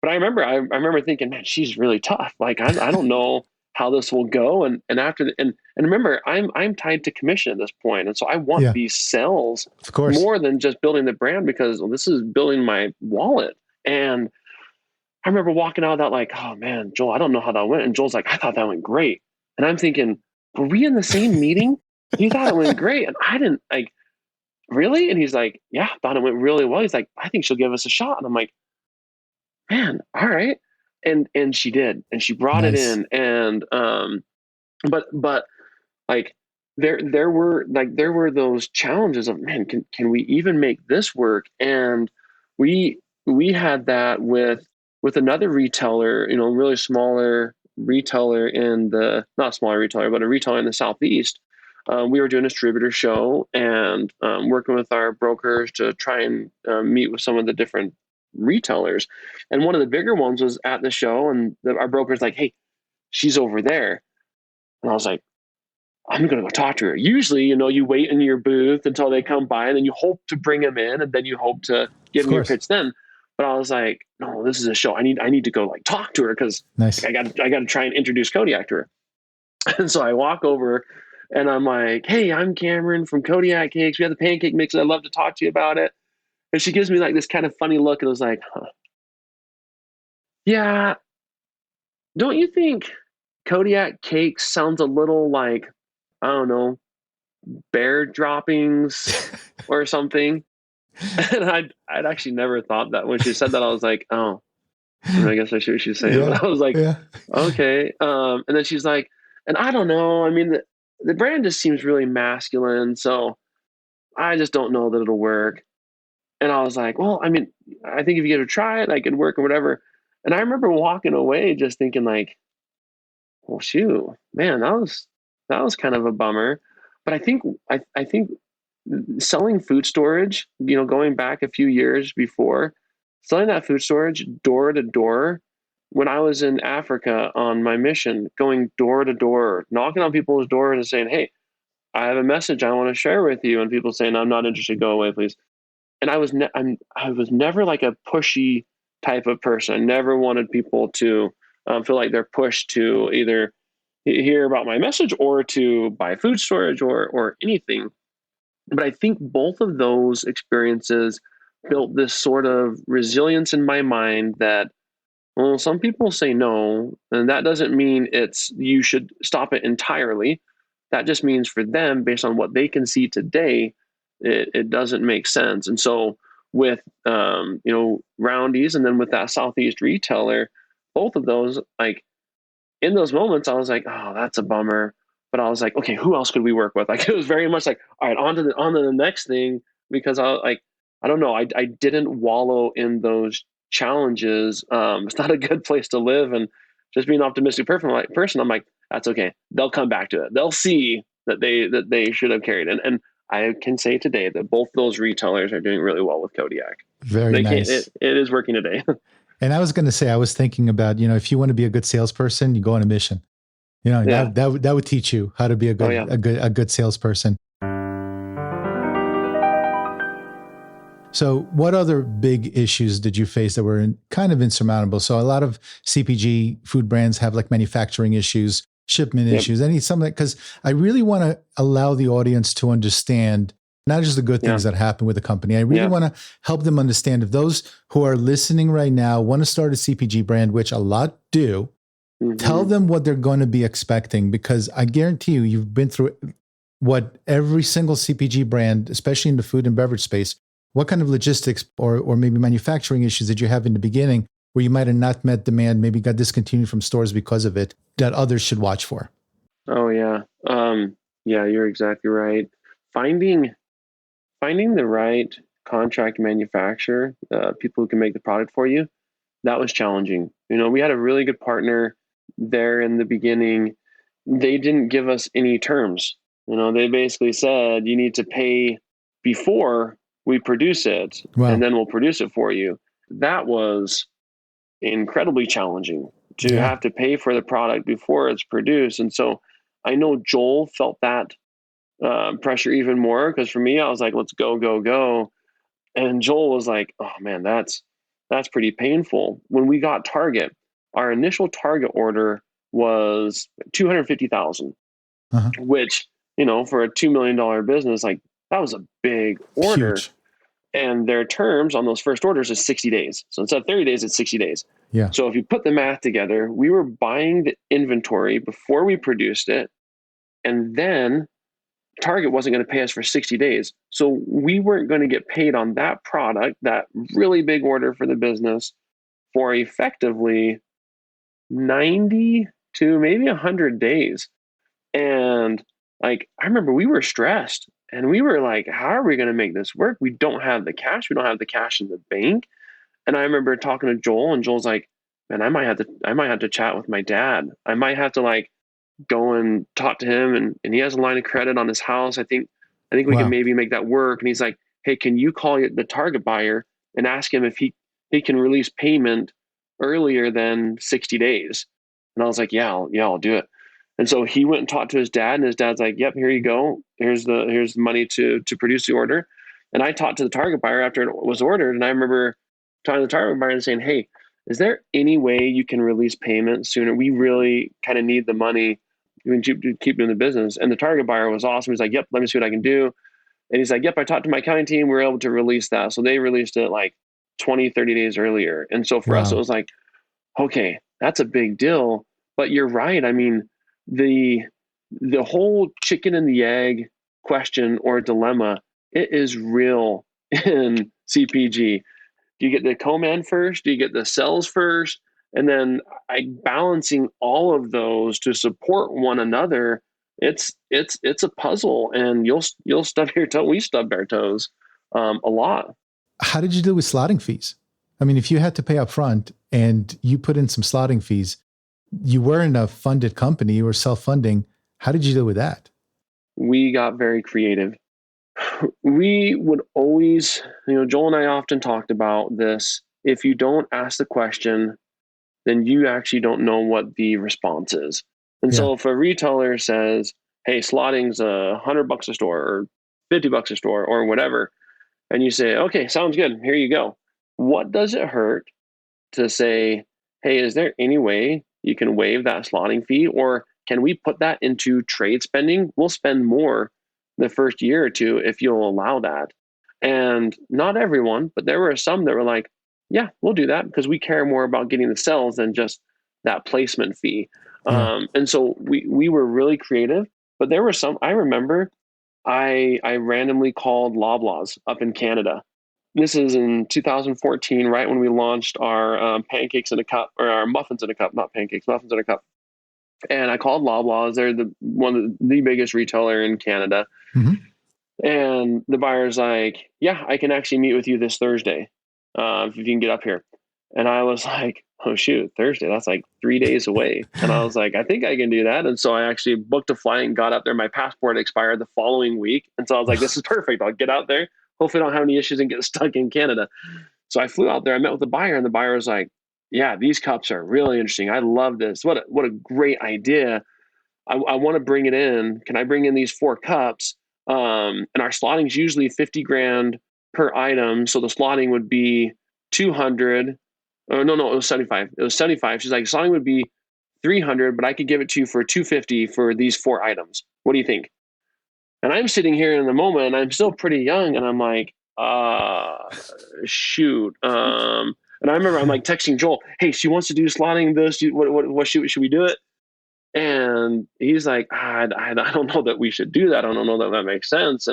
but I remember thinking, man, she's really tough. Like, I don't know how this will go. And after and remember, I'm tied to commission at this point. And so I want Yeah, these sales of course. more than just building the brand, because this is building my wallet. And I remember walking out of that like, oh man, Joel, I don't know how that went. And Joel's like, I thought that went great. And I'm thinking, were we in the same meeting? He thought it went great. And I didn't, like, really? And he's like, yeah, I thought it went really well. He's like, I think she'll give us a shot. And I'm like, man, all right. And she did, and she brought it Nice. in. And but like there were those challenges of, man, can we even make this work? And we had that with another retailer, really smaller retailer not smaller retailer, but a retailer in the Southeast. We were doing a distributor show and working with our brokers to try and meet with some of the different retailers. And one of the bigger ones was at the show, and our broker's like, hey, she's over there. And I was like, I'm going to go talk to her. Usually, you wait in your booth until they come by, and then you hope to bring them in, and then you hope to give Of them your course. pitch then. But I was like, no, this is a show. I need to go like talk to her, because Nice. I got to try and introduce Kodiak to her. And so I walk over and I'm like, hey, I'm Cameron from Kodiak Cakes. We have the pancake mix. I'd love to talk to you about it. And she gives me like this kind of funny look, and was like, huh, yeah, don't you think Kodiak Cakes sounds a little like, I don't know, bear droppings or something? And I'd actually never thought that. When she said that, I was like, oh, I guess I see what she's saying. Yeah. But I was like, Yeah. okay. And then she's like, and I don't know. I mean, the brand just seems really masculine, so I just don't know that it'll work. And I was like, well, I mean, I think if you give it a try, it could work or whatever. And I remember walking away just thinking like, well, shoot, man, that was kind of a bummer. But I think selling food storage, going back a few years before, selling that food storage door to door, when I was in Africa on my mission, going door to door, knocking on people's doors and saying, hey, I have a message I want to share with you. And people saying, I'm not interested, go away, please. And I was never like a pushy type of person. I never wanted people to feel like they're pushed to either hear about my message or to buy food storage or anything. But I think both of those experiences built this sort of resilience in my mind that, well, some people say no, and that doesn't mean you should stop it entirely. That just means for them, based on what they can see today, it doesn't make sense. And so with Roundy's, and then with that Southeast retailer, both of those, like, in those moments, I was like, oh, that's a bummer. But I was like, okay, who else could we work with? Like, it was very much like, all right, on to the next thing, because I don't know, I didn't wallow in those challenges. It's not a good place to live, and just being an optimistic person, I'm like, that's okay. They'll come back to it. They'll see that they should have carried. And I can say today that both those retailers are doing really well with Kodiak. Very They can't. nice. It is working today. And I was going to say, I was thinking about, if you want to be a good salesperson, you go on a mission. Yeah. That would teach you how to be a good, Oh, yeah. a good salesperson. So what other big issues did you face that were kind of insurmountable? So a lot of CPG food brands have like manufacturing issues, shipment Yep. issues, something, because I really want to allow the audience to understand not just the good things that happen with the company. I really want to help them understand, if those who are listening right now want to start a CPG brand, which a lot do, tell them what they're going to be expecting, because I guarantee you've been through what every single CPG brand, especially in the food and beverage space, what kind of logistics or maybe manufacturing issues did you have in the beginning where you might have not met demand, maybe got discontinued from stores because of it, that others should watch for? Oh yeah. Yeah, you're exactly right. Finding the right contract manufacturer, people who can make the product for you, that was challenging. We had a really good partner there in the beginning. They didn't give us any terms. They basically said, you need to pay before we produce it, Wow. and then we'll produce it for you. That was incredibly challenging to have to pay for the product before it's produced. And so I know Joel felt that pressure even more, because for me, I was like, let's go, go, go. And Joel was like, oh man, that's that's pretty painful. When we got Target, our initial Target order was 250,000, Uh-huh. which, for a $2 million business, like that was a big order. Huge. And their terms on those first orders is 60 days. So instead of 30 days, it's 60 days. Yeah. So if you put the math together, we were buying the inventory before we produced it. And then Target wasn't going to pay us for 60 days. So we weren't going to get paid on that product, that really big order for the business, for effectively 90 to maybe 100 days. And like, I remember we were stressed and we were like, how are we going to make this work? We don't have the cash. We don't have the cash in the bank. And I remember talking to Joel, and Joel's like, man, I might have to chat with my dad. I might have to like go and talk to him. And he has a line of credit on his house. I think we can Wow. maybe make that work. And he's like, hey, can you call the Target buyer and ask him if he can release payment earlier than 60 days? And I was like, yeah, I'll do it. And so he went and talked to his dad, and his dad's like, yep, here you go. Here's the money to produce the order. And I talked to the Target buyer after it was ordered. And I remember talking to the Target buyer and saying, hey, is there any way you can release payment sooner? We really kind of need the money to keep doing the business. And the Target buyer was awesome. He's like, yep, let me see what I can do. And he's like, yep, I talked to my accounting team. We were able to release that. So they released it like 20, 30 days earlier. And so for us, it was like, okay, that's a big deal. But you're right. I mean, the whole chicken and the egg question or dilemma, it is real in CPG. Do you get the co-man first? Do you get the sales first? And then balancing all of those to support one another, it's a puzzle, and you'll stub your toe. We stubbed our toes a lot. How did you deal with slotting fees? I mean, if you had to pay up front and you put in some slotting fees, you weren't a funded company, you were self-funding. How did you deal with that? We got very creative. We would always, Joel and I often talked about this. If you don't ask the question, then you actually don't know what the response is. And so if a retailer says, hey, slotting's $100 a store or $50 a store or whatever, and you say, okay, sounds good, here you go. What does it hurt to say, hey, is there any way you can waive that slotting fee? Or can we put that into trade spending? We'll spend more the first year or two if you'll allow that. And not everyone, but there were some that were like, yeah, we'll do that because we care more about getting the sales than just that placement fee. And so we were really creative, but there were some, I remember I randomly called Loblaws up in Canada. This is in 2014, right when we launched our pancakes in a cup, or our muffins in a cup, not pancakes, muffins in a cup. And I called Loblaws. They're one of the biggest retailer in Canada. Mm-hmm. And the buyer's like, yeah, I can actually meet with you this Thursday if you can get up here. And I was like, oh, shoot, Thursday, that's like 3 days away. And I was like, I think I can do that. And so I actually booked a flight and got up there. My passport expired the following week. And so I was like, this is perfect. I'll get out there. Hopefully I don't have any issues and get stuck in Canada. So I flew out there. I met with the buyer, and the buyer was like, yeah, these cups are really interesting. I love this. What a great idea. I want to bring it in. Can I bring in these 4 cups? And our slotting is usually 50 grand per item. So the slotting would be 200. Oh, no, it was 75. It was 75. She's like, slotting would be 300, but I could give it to you for 250 for these 4 items. What do you think? And I'm sitting here in the moment, and I'm still pretty young, and I'm like, shoot. And I remember I'm like texting Joel, hey, she wants to do slotting this. What should we do it? And he's like, I don't know that we should do that. I don't know that that makes sense.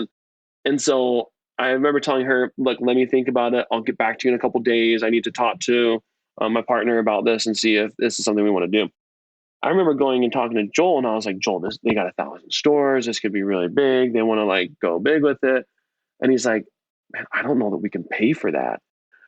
And so I remember telling her, look, let me think about it. I'll get back to you in a couple of days. I need to talk to my partner about this and see if this is something we want to do. I remember going and talking to Joel, and I was like, Joel, they got 1,000 stores. This could be really big. They want to like go big with it. And he's like, man, I don't know that we can pay for that.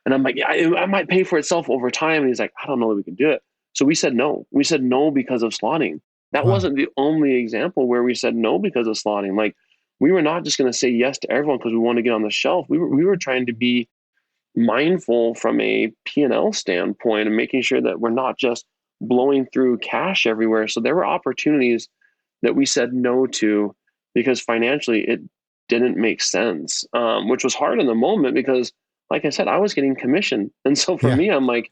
And I'm like, yeah, I might pay for itself over time. And he's like, I don't know that we can do it. So we said no. We said no because of slotting. That wasn't the only example where we said no because of slotting. Like, we were not just going to say yes to everyone because we want to get on the shelf. We were trying to be mindful from a P&L standpoint and making sure that we're not just blowing through cash everywhere. So there were opportunities that we said no to because financially it didn't make sense, which was hard in the moment because like I said, I was getting commission. And so for me, I'm like,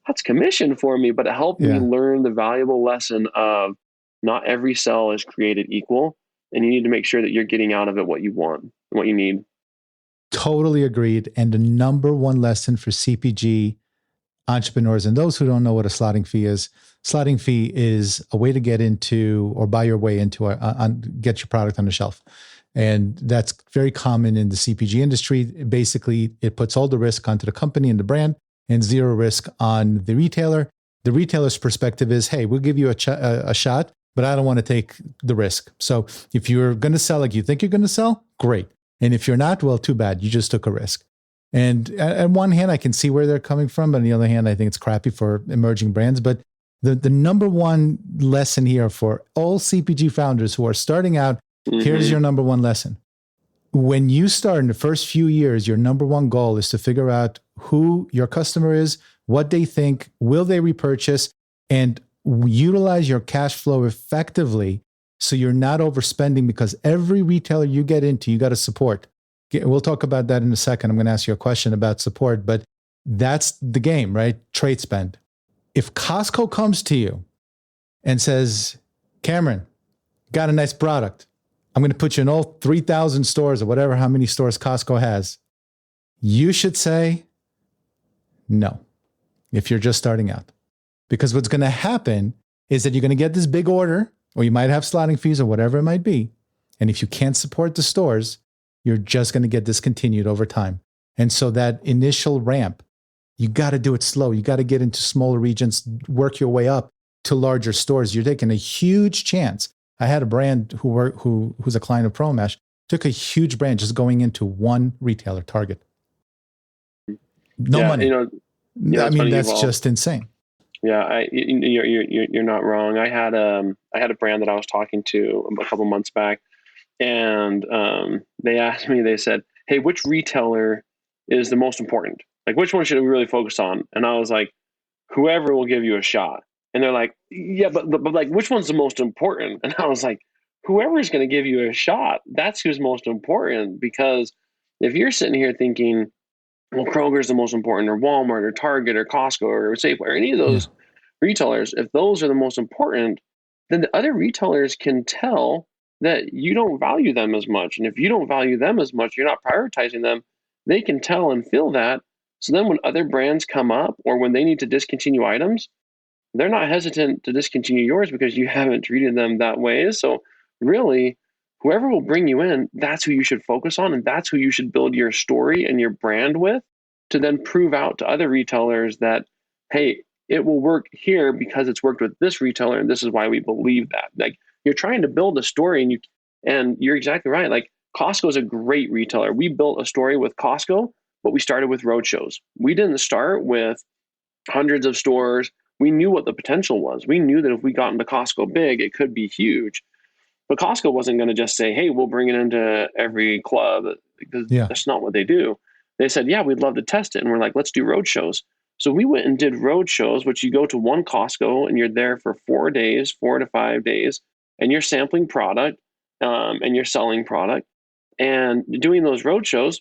that's commission for me, but it helped me learn the valuable lesson of not every sell is created equal, and you need to make sure that you're getting out of it what you want and what you need. Totally agreed. And the number one lesson for CPG entrepreneurs and those who don't know what a slotting fee is a way to get into or buy your way into get your product on the shelf. And that's very common in the CPG industry. Basically, it puts all the risk onto the company and the brand and zero risk on the retailer. The retailer's perspective is, hey, we'll give you a shot, but I don't want to take the risk. So if you're going to sell like you think you're going to sell, great. And if you're not, well, too bad. You just took a risk. And on one hand, I can see where they're coming from. But on the other hand, I think it's crappy for emerging brands. But the number one lesson here for all CPG founders who are starting out, here's your number one lesson. When you start in the first few years, your number one goal is to figure out who your customer is, what they think, will they repurchase, and utilize your cash flow effectively so you're not overspending, because every retailer you get into, you got to support. We'll talk about that in a second. I'm going to ask you a question about support, but that's the game, right? Trade spend. If Costco comes to you and says, Cameron, got a nice product, I'm going to put you in all 3,000 stores or whatever, how many stores Costco has, you should say no if you're just starting out. Because what's going to happen is that you're going to get this big order, or you might have slotting fees or whatever it might be. And if you can't support the stores, you're just going to get discontinued over time. And so that initial ramp, you got to do it slow. You got to get into smaller regions, work your way up to larger stores. You're taking a huge chance. I had a brand who's a client of ProMash, took a huge brand just going into one retailer, Target. No money. I mean, that's just insane. Yeah, you're not wrong. I had a brand that I was talking to a couple months back, and they asked me. They said, "Hey, which retailer is the most important? Like, which one should we really focus on?" And I was like, "Whoever will give you a shot." And they're like, "Yeah, but like, which one's the most important?" And I was like, "Whoever's going to give you a shot, that's who's most important." Because if you're sitting here thinking, well, Kroger's the most important, or Walmart, or Target, or Costco, or Safeway, or any of those retailers, if those are the most important, then the other retailers can tell that you don't value them as much. And if you don't value them as much, you're not prioritizing them, they can tell and feel that. So then when other brands come up, or when they need to discontinue items, they're not hesitant to discontinue yours because you haven't treated them that way. So really, whoever will bring you in, that's who you should focus on, and that's who you should build your story and your brand with, to then prove out to other retailers that, hey, it will work here because it's worked with this retailer, and this is why we believe that. Like, you're trying to build a story, and you're exactly right. Like, Costco is a great retailer. We built a story with Costco, but we started with roadshows. We didn't start with hundreds of stores. We knew what the potential was. We knew that if we got into Costco big, it could be huge. But Costco wasn't going to just say, hey, we'll bring it into every club, because that's not what they do. They said, yeah, we'd love to test it. And we're like, let's do road shows. So we went and did road shows, which you go to one Costco and you're there for 4 days, 4 to 5 days, and you're sampling product and you're selling product. And doing those road shows,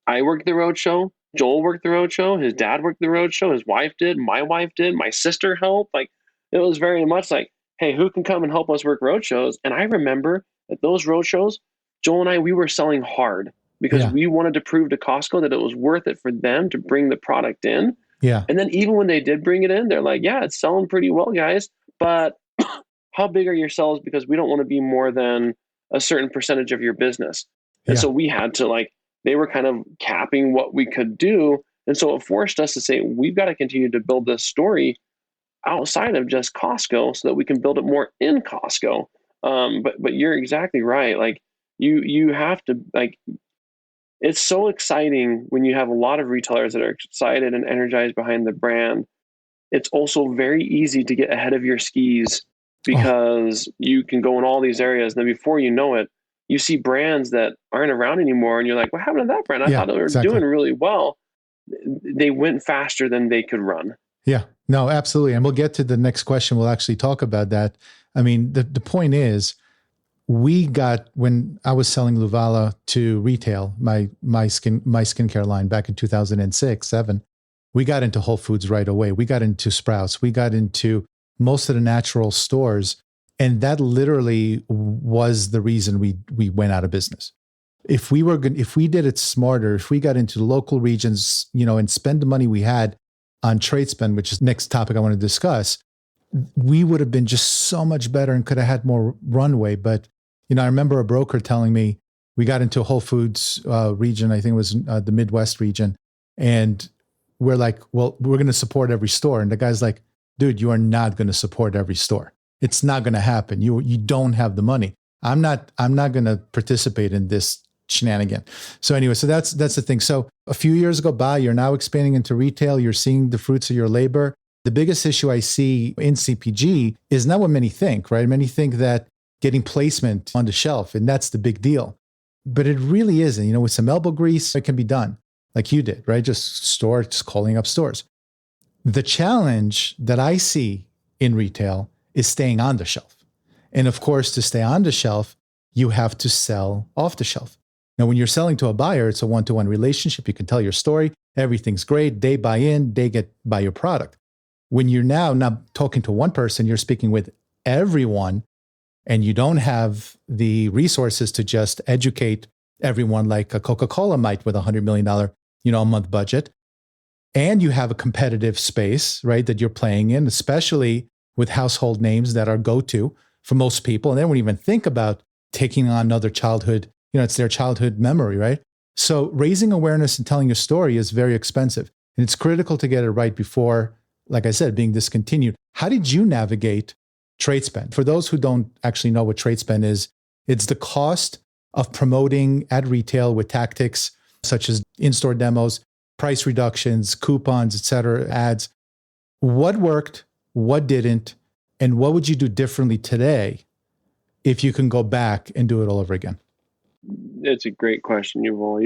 I worked the road show, Joel worked the road show, his dad worked the road show, his wife did, my wife did, my sister helped. Like, it was very much like, hey, who can come and help us work road shows? And I remember at those road shows, Joel and I, we were selling hard because we wanted to prove to Costco that it was worth it for them to bring the product in. Yeah. And then even when they did bring it in, they're like, yeah, it's selling pretty well, guys. But how big are your sales? Because we don't want to be more than a certain percentage of your business. And so we had to, they were kind of capping what we could do. And so it forced us to say, we've got to continue to build this story outside of just Costco so that we can build it more in Costco. But you're exactly right. Like, you have to, it's so exciting when you have a lot of retailers that are excited and energized behind the brand. It's also very easy to get ahead of your skis because you can go in all these areas. And then before you know it, you see brands that aren't around anymore. And you're like, what happened to that brand? I thought they were doing really well. They went faster than they could run. Yeah, no, absolutely. And we'll get to the next question. We'll actually talk about that. I mean, the point is, we got, when I was selling Luvala to retail, my skincare line back in 2006, 7, we got into Whole Foods right away. We got into Sprouts. We got into most of the natural stores. And that literally was the reason we went out of business. If we did it smarter, if we got into local regions, and spend the money we had on trade spend, which is the next topic I want to discuss, we would have been just so much better and could have had more runway. But, I remember a broker telling me we got into a Whole Foods region, I think it was the Midwest region. And we're like, well, we're going to support every store. And the guy's like, dude, you are not going to support every store. It's not going to happen. You don't have the money. I'm not going to participate in this shenanigan. So anyway, so that's the thing. So a few years go by, you're now expanding into retail. You're seeing the fruits of your labor. The biggest issue I see in CPG is not what many think, right? Many think that getting placement on the shelf, and that's the big deal. But it really isn't. With some elbow grease, it can be done like you did, right? Just calling up stores. The challenge that I see in retail is staying on the shelf. And of course, to stay on the shelf, you have to sell off the shelf. Now, when you're selling to a buyer, it's a one-to-one relationship. You can tell your story. Everything's great. They buy in, they buy your product. When you're now not talking to one person, you're speaking with everyone, and you don't have the resources to just educate everyone like a Coca-Cola might with $100 million, a month budget. And you have a competitive space, right, that you're playing in, especially with household names that are go-to for most people. And they won't even think about taking on another childhood, it's their childhood memory, right? So raising awareness and telling your story is very expensive. And it's critical to get it right before, like I said, being discontinued. How did you navigate trade spend? For those who don't actually know what trade spend is, it's the cost of promoting at retail with tactics such as in-store demos, price reductions, coupons, et cetera, ads. What worked? What didn't? And what would you do differently today if you can go back and do it all over again? It's a great question, Yuval.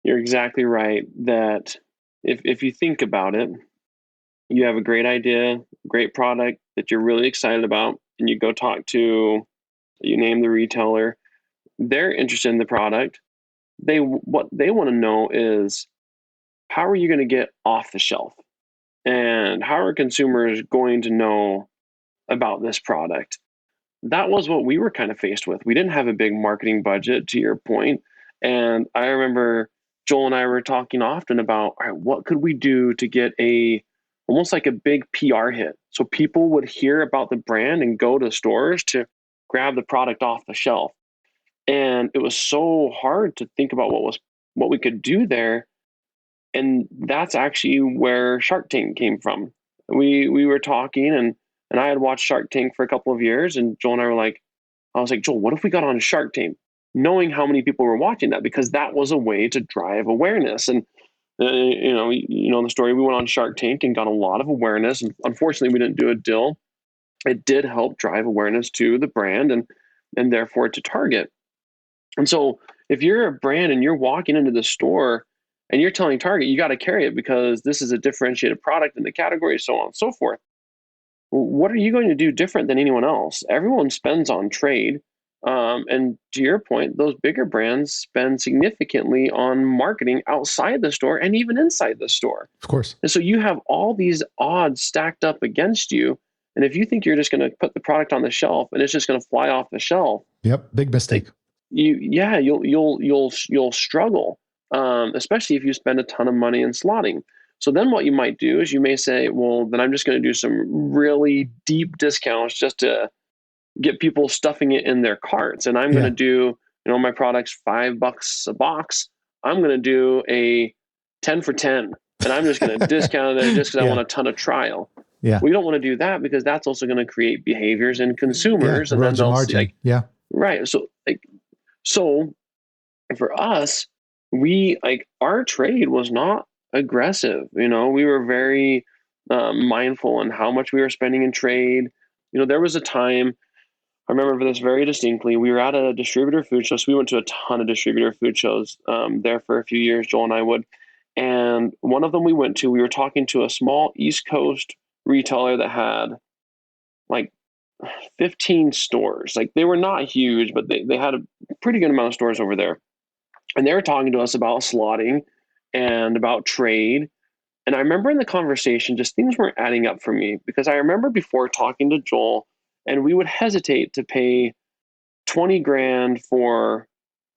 You're exactly right that if you think about it, you have a great idea, great product that you're really excited about, and you go talk to, you name the retailer, they're interested in the product. What they want to know is, how are you going to get off the shelf? And how are consumers going to know about this product? That was what we were kind of faced with. We didn't have a big marketing budget, to your point. And I remember Joel and I were talking often about, all right, what could we do to get almost like a big PR hit? So people would hear about the brand and go to stores to grab the product off the shelf. And it was so hard to think about what we could do there. And that's actually where Shark Tank came from. We were talking, and I had watched Shark Tank for a couple of years, and Joel and I was like, Joel, what if we got on Shark Tank? Knowing how many people were watching that, because that was a way to drive awareness. And the story, we went on Shark Tank and got a lot of awareness. And unfortunately, we didn't do a deal. It did help drive awareness to the brand and therefore to Target. And so if you're a brand and you're walking into the store and you're telling Target, you got to carry it because this is a differentiated product in the category, so on and so forth. What are you going to do different than anyone else? Everyone spends on trade. And to your point, those bigger brands spend significantly on marketing outside the store and even inside the store. Of course. And so you have all these odds stacked up against you. And if you think you're just going to put the product on the shelf and it's just going to fly off the shelf, yep, big mistake. You'll struggle, especially if you spend a ton of money in slotting. So then what you might do is you may say, well, then I'm just going to do some really deep discounts just to get people stuffing it in their carts. And I'm going to do, my product's $5 a box. I'm going to do a 10 for 10. And I'm just going to discount it just because I want a ton of trial. Yeah. We don't want to do that because that's also going to create behaviors in consumers. And then they'll margin. Right. So for us, our trade was not aggressive. We were very mindful in how much we were spending in trade. There was a time, I remember this very distinctly. We were at a distributor food show. So we went to a ton of distributor food shows there for a few years, Joel and I would. And one of them we went to, we were talking to a small East Coast retailer that had like 15 stores. Like they were not huge, but they had a pretty good amount of stores over there. And they were talking to us about slotting and about trade. And I remember in the conversation, just things weren't adding up for me, because I remember before talking to Joel, and we would hesitate to pay 20 grand for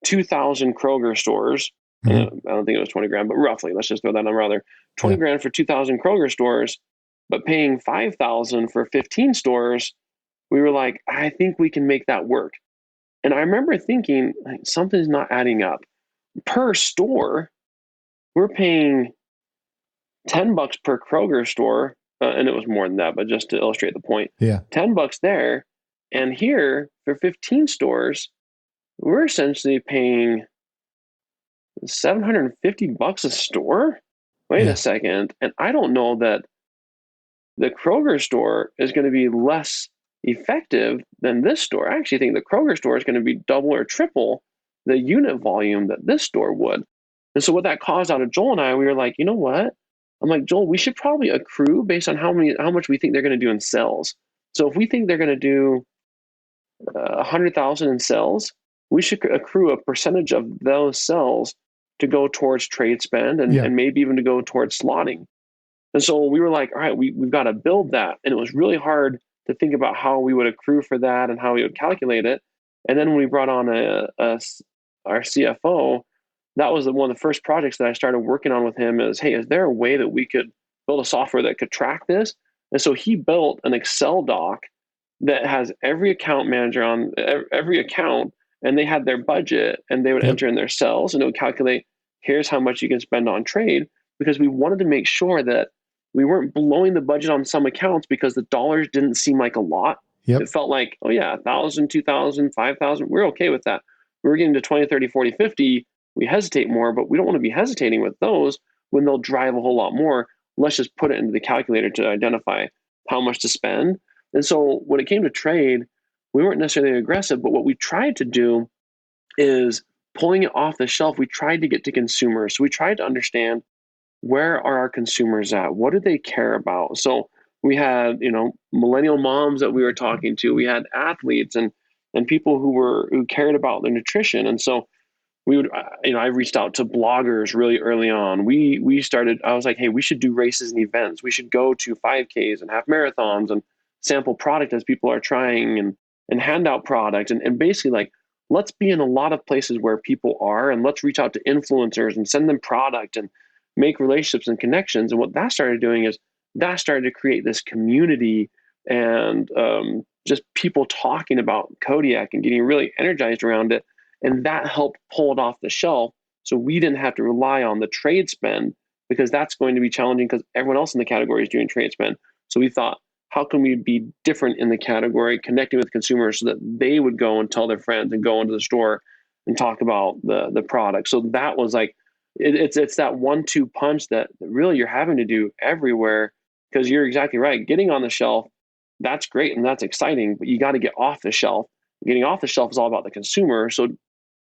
2,000 Kroger stores. Mm-hmm. I don't think it was 20 grand, but roughly, let's just throw that number out there. 20 Yeah. grand for 2,000 Kroger stores, but paying 5,000 for 15 stores, we were like, I think we can make that work. And I remember thinking, like, something's not adding up. Per store, we're paying $10 per Kroger store, and it was more than that, but just to illustrate the point, Yeah. $10 there. And here for 15 stores, we're essentially paying $750 a store. Wait a second. And I don't know that the Kroger store is going to be less effective than this store. I actually think the Kroger store is going to be double or triple the unit volume that this store would. And so what that caused out of Joel and I, we were like, you know what? I'm like, Joel, we should probably accrue based on how much we think they're going to do in sales. So if we think they're going to do 100,000 in sales, we should accrue a percentage of those sales to go towards trade spend and maybe even to go towards slotting. And so we were like, all right, we've got to build that. And it was really hard to think about how we would accrue for that and how we would calculate it. And then when we brought on our CFO, that was one of the first projects that I started working on with him is, hey, is there a way that we could build a software that could track this? And so he built an Excel doc that has every account manager on every account, and they had their budget, and they would enter in their cells, and it would calculate, here's how much you can spend on trade, because we wanted to make sure that we weren't blowing the budget on some accounts because the dollars didn't seem like a lot. It felt like, oh yeah, 1,000, 2,000, 5,000, we're okay with that. We're getting to 20, 30, 40, 50, we hesitate more, but we don't want to be hesitating with those when they'll drive a whole lot more. Let's just put it into the calculator to identify how much to spend. And so when it came to trade, we weren't necessarily aggressive, but what we tried to do is pulling it off the shelf. We tried to get to consumers. So we tried to understand, where are our consumers at? What do they care about? So we had, millennial moms that we were talking to. We had athletes and people who cared about their nutrition. And so we would, I reached out to bloggers really early on. We started, I was like, hey, we should do races and events. We should go to 5Ks and half marathons and sample product as people are trying and hand out product. And basically, like, let's be in a lot of places where people are, and let's reach out to influencers and send them product and make relationships and connections. And what that started doing is that started to create this community and just people talking about Kodiak and getting really energized around it. And that helped pull it off the shelf. So we didn't have to rely on the trade spend, because that's going to be challenging because everyone else in the category is doing trade spend. So we thought, how can we be different in the category, connecting with consumers so that they would go and tell their friends and go into the store and talk about the product. So that was like, it's that 1-2 punch that really you're having to do everywhere, because you're exactly right. Getting on the shelf, that's great and that's exciting, but you got to get off the shelf. Getting off the shelf is all about the consumer. So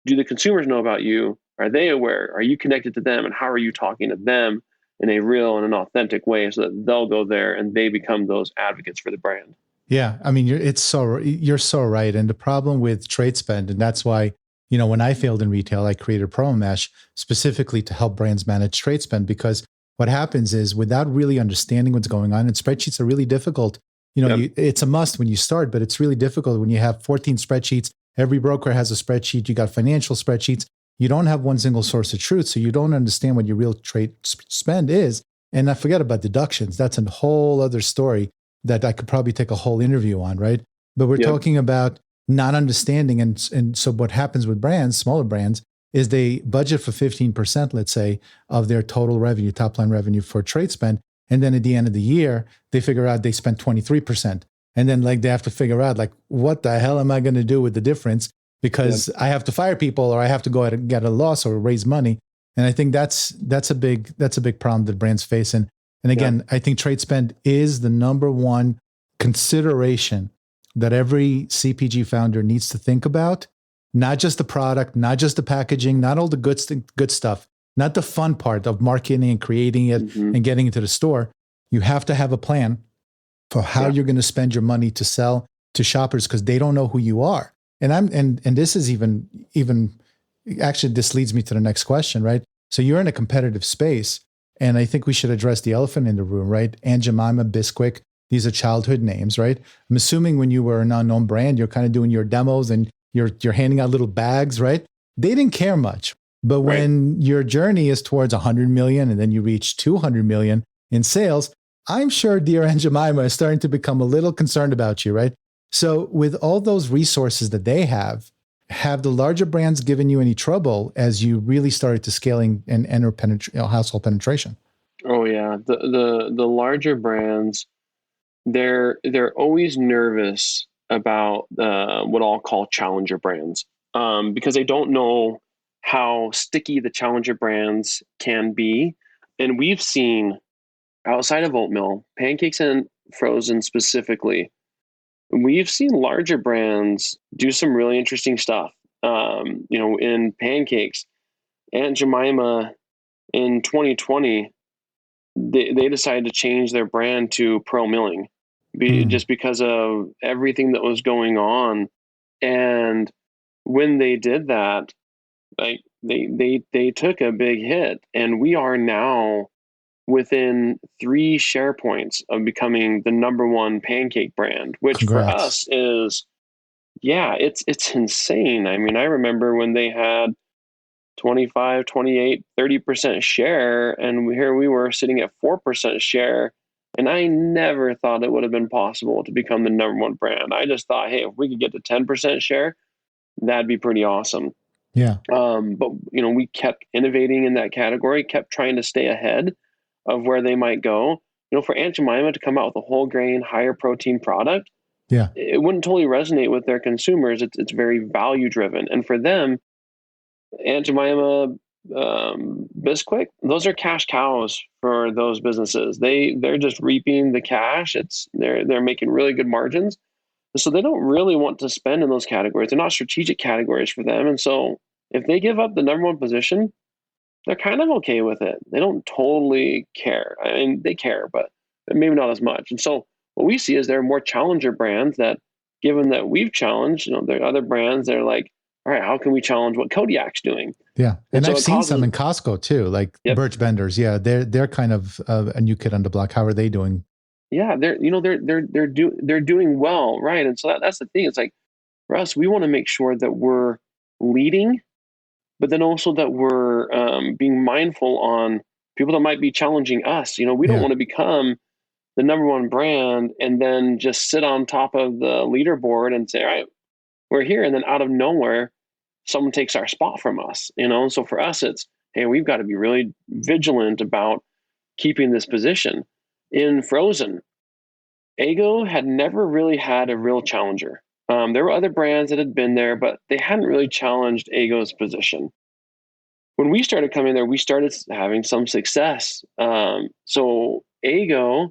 do the consumers know about you? Are they aware? Are you connected to them? And how are you talking to them in a real and an authentic way so that they'll go there and they become those advocates for the brand? Yeah. I mean, you're so right. And the problem with trade spend, and that's why, when I failed in retail, I created Promo Mesh specifically to help brands manage trade spend, because what happens is, without really understanding what's going on, and spreadsheets are really difficult. It's a must when you start, but it's really difficult when you have 14 spreadsheets. Every broker has a spreadsheet. You got financial spreadsheets. You don't have one single source of truth. So you don't understand what your real trade spend is. And I forget about deductions. That's a whole other story that I could probably take a whole interview on, right? But we're talking about not understanding. And so what happens with brands, smaller brands, is they budget for 15%, let's say, of their total revenue, top line revenue for trade spend. And then at the end of the year, they figure out they spent 23%. And then they have to figure out what the hell am I going to do with the difference? Because I have to fire people, or I have to go out and get a loss or raise money. And I think that's a big problem that brands face. And again, I think trade spend is the number one consideration that every CPG founder needs to think about. Not just the product, not just the packaging, not all the good stuff, not the fun part of marketing and creating it and getting into the store. You have to have a plan for how you're going to spend your money to sell to shoppers because they don't know who you are. And this is even actually, this leads me to the next question, right? So you're in a competitive space, and I think we should address the elephant in the room, right? Aunt Jemima, Bisquick, these are childhood names, right? I'm assuming when you were an unknown brand, you're kind of doing your demos and you're handing out little bags, right? They didn't care much. But when your journey is towards 100 million and then you reach 200 million in sales, I'm sure dear Aunt Jemima is starting to become a little concerned about you, right? So with all those resources that they have the larger brands given you any trouble as you really started to scaling and enter household penetration? Oh yeah, the larger brands, they're always nervous about what I'll call challenger brands, because they don't know how sticky the challenger brands can be. And we've seen, outside of oatmeal, pancakes and frozen specifically, we've seen larger brands do some really interesting stuff. In pancakes, Aunt Jemima in 2020, they decided to change their brand to Pearl Milling, just because of everything that was going on. And when they did that, like they took a big hit, and we are now within 3 share points of becoming the number 1 pancake brand, which Congrats. for us is, yeah, it's insane. I mean, I remember when they had 25, 28, 30% share, and here we were sitting at 4% share. And I never thought it would have been possible to become the number 1 brand. I just thought, hey, if we could get to 10% share, that'd be pretty awesome. Yeah. But we kept innovating in that category, kept trying to stay ahead of where they might go. For Aunt Jemima to come out with a whole grain, higher protein product, yeah, it wouldn't totally resonate with their consumers. It's very value driven, and for them, Aunt Jemima, Bisquick, those are cash cows for those businesses. They're just reaping the cash. They're making really good margins. So they don't really want to spend in those categories. They're not strategic categories for them. And so if they give up the number 1 position, they're kind of okay with it. They don't totally care. I mean, they care, but maybe not as much. And so what we see is there are more challenger brands that, given that we've challenged, there are other brands that are like, all right, how can we challenge what Kodiak's doing? Yeah. And so I've seen some in Costco too, like Birch Benders. Yeah. They're kind of a new kid on the block. How are they doing? Yeah. They're doing well. Right. And so that's the thing. It's like, for us, we want to make sure that we're leading, but then also that we're being mindful on people that might be challenging us. We don't want to become the number 1 brand and then just sit on top of the leaderboard and say, all right, we're here. And then out of nowhere, someone takes our spot from us, So for us, it's, hey, we've got to be really vigilant about keeping this position. In frozen, Eggo had never really had a real challenger. There were other brands that had been there, but they hadn't really challenged Eggo's position. When we started coming there, we started having some success. So Eggo,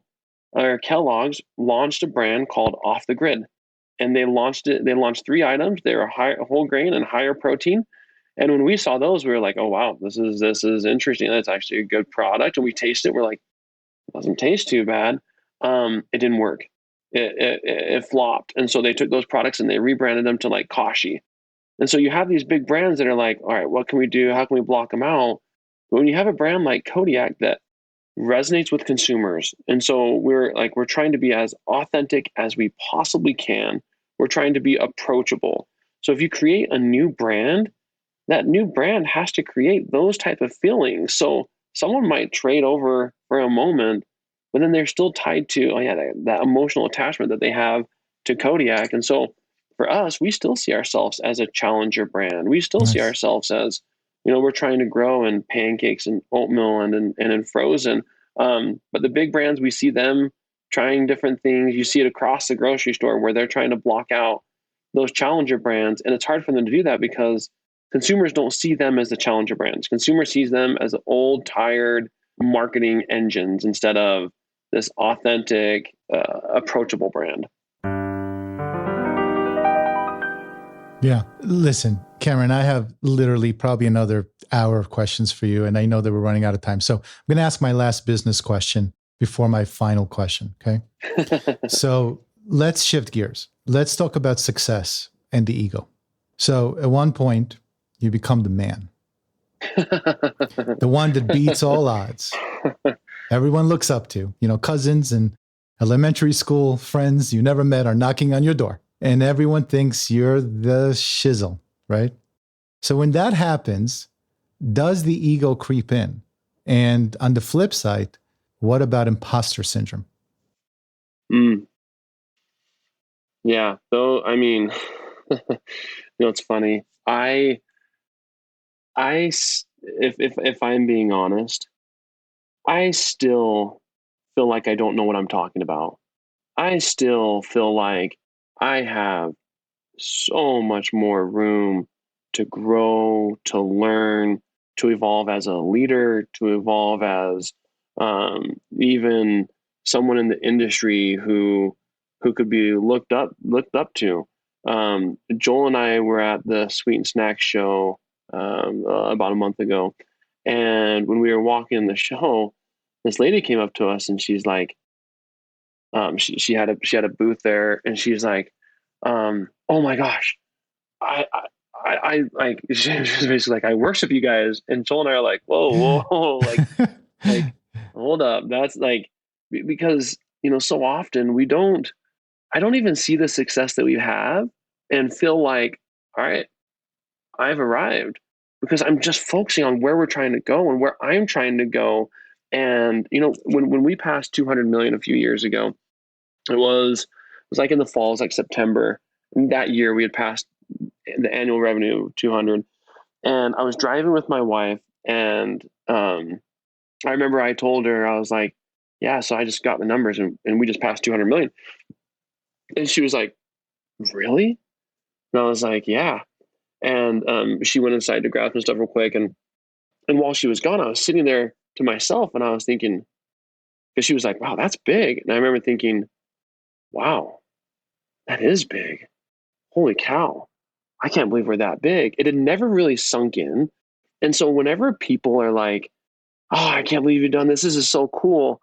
or Kellogg's, launched a brand called Off the Grid. And they launched 3 items. They were whole grain and higher protein. And when we saw those, we were like, oh, wow, this is interesting. That's actually a good product. And we tasted it. We're like, it doesn't taste too bad. It didn't work. It flopped. And so they took those products and they rebranded them to like Kashi. And so you have these big brands that are like, all right, what can we do? How can we block them out? But when you have a brand like Kodiak that resonates with consumers, and so we're trying to be as authentic as we possibly can. We're trying to be approachable. So if you create a new brand, that new brand has to create those type of feelings. So someone might trade over for a moment, but then they're still tied to, that emotional attachment that they have to Kodiak. And so for us, we still see ourselves as a challenger brand. We still see ourselves as, we're trying to grow in pancakes and oatmeal and in frozen. But the big brands, we see them trying different things. You see it across the grocery store where they're trying to block out those challenger brands. And it's hard for them to do that because consumers don't see them as the challenger brands. Consumers sees them as old, tired marketing engines instead of this authentic, approachable brand. Yeah. Listen, Cameron, I have literally probably another hour of questions for you, and I know that we're running out of time. So I'm going to ask my last business question before my final question. Okay. So let's shift gears. let's talk about success and the ego. So at one point, you become the man, the one that beats all odds. Everyone looks up to, cousins and elementary school friends you never met are knocking on your door, and everyone thinks you're the shizzle, right? So when that happens, does the ego creep in? And on the flip side, what about imposter syndrome? Yeah. So, I mean, it's funny. If I'm being honest, I still feel like I don't know what I'm talking about. I still feel like I have so much more room to grow, to learn, to evolve as a leader, to evolve as even someone in the industry who could be looked up to. Joel and I were at the Sweet and Snack show about a month ago, and when we were walking in the show, this lady came up to us and she's like, she had a booth there, and she's like, oh my gosh, I like she was basically like, I worship you guys, and Joel and I are like, whoa, like hold up, that's like because so often I don't even see the success that we have and feel like, all right, I've arrived, because I'm just focusing on where we're trying to go and where I'm trying to go. And when we passed 200 million a few years ago, it was like in the fall, it was like September. And that year we had passed the annual revenue of 200. And I was driving with my wife, and I remember I told her, I was like, yeah, so I just got the numbers, and we just passed 200 million. And she was like, really? And I was like, yeah. And she went inside to grab some stuff real quick. And while she was gone, I was sitting there to myself, and I was thinking, because she was like, wow, that's big. And I remember thinking, wow, that is big. Holy cow. I can't believe we're that big. It had never really sunk in. And so whenever people are like, oh, I can't believe you've done this. This is so cool.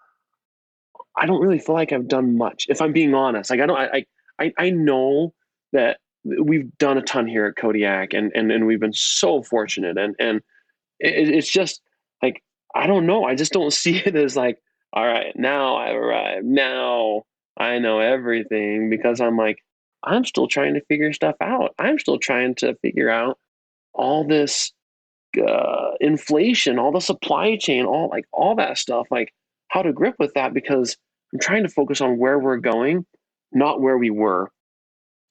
I don't really feel like I've done much, if I'm being honest. Like I know that we've done a ton here at Kodiak, and we've been so fortunate. And it's just like, I don't know. I just don't see it as like, all right, now I've arrived. Now I know everything, because I'm like, I'm still trying to figure stuff out. I'm still trying to figure out all this inflation, all the supply chain, all that stuff, like how to grip with that, because I'm trying to focus on where we're going, not where we were.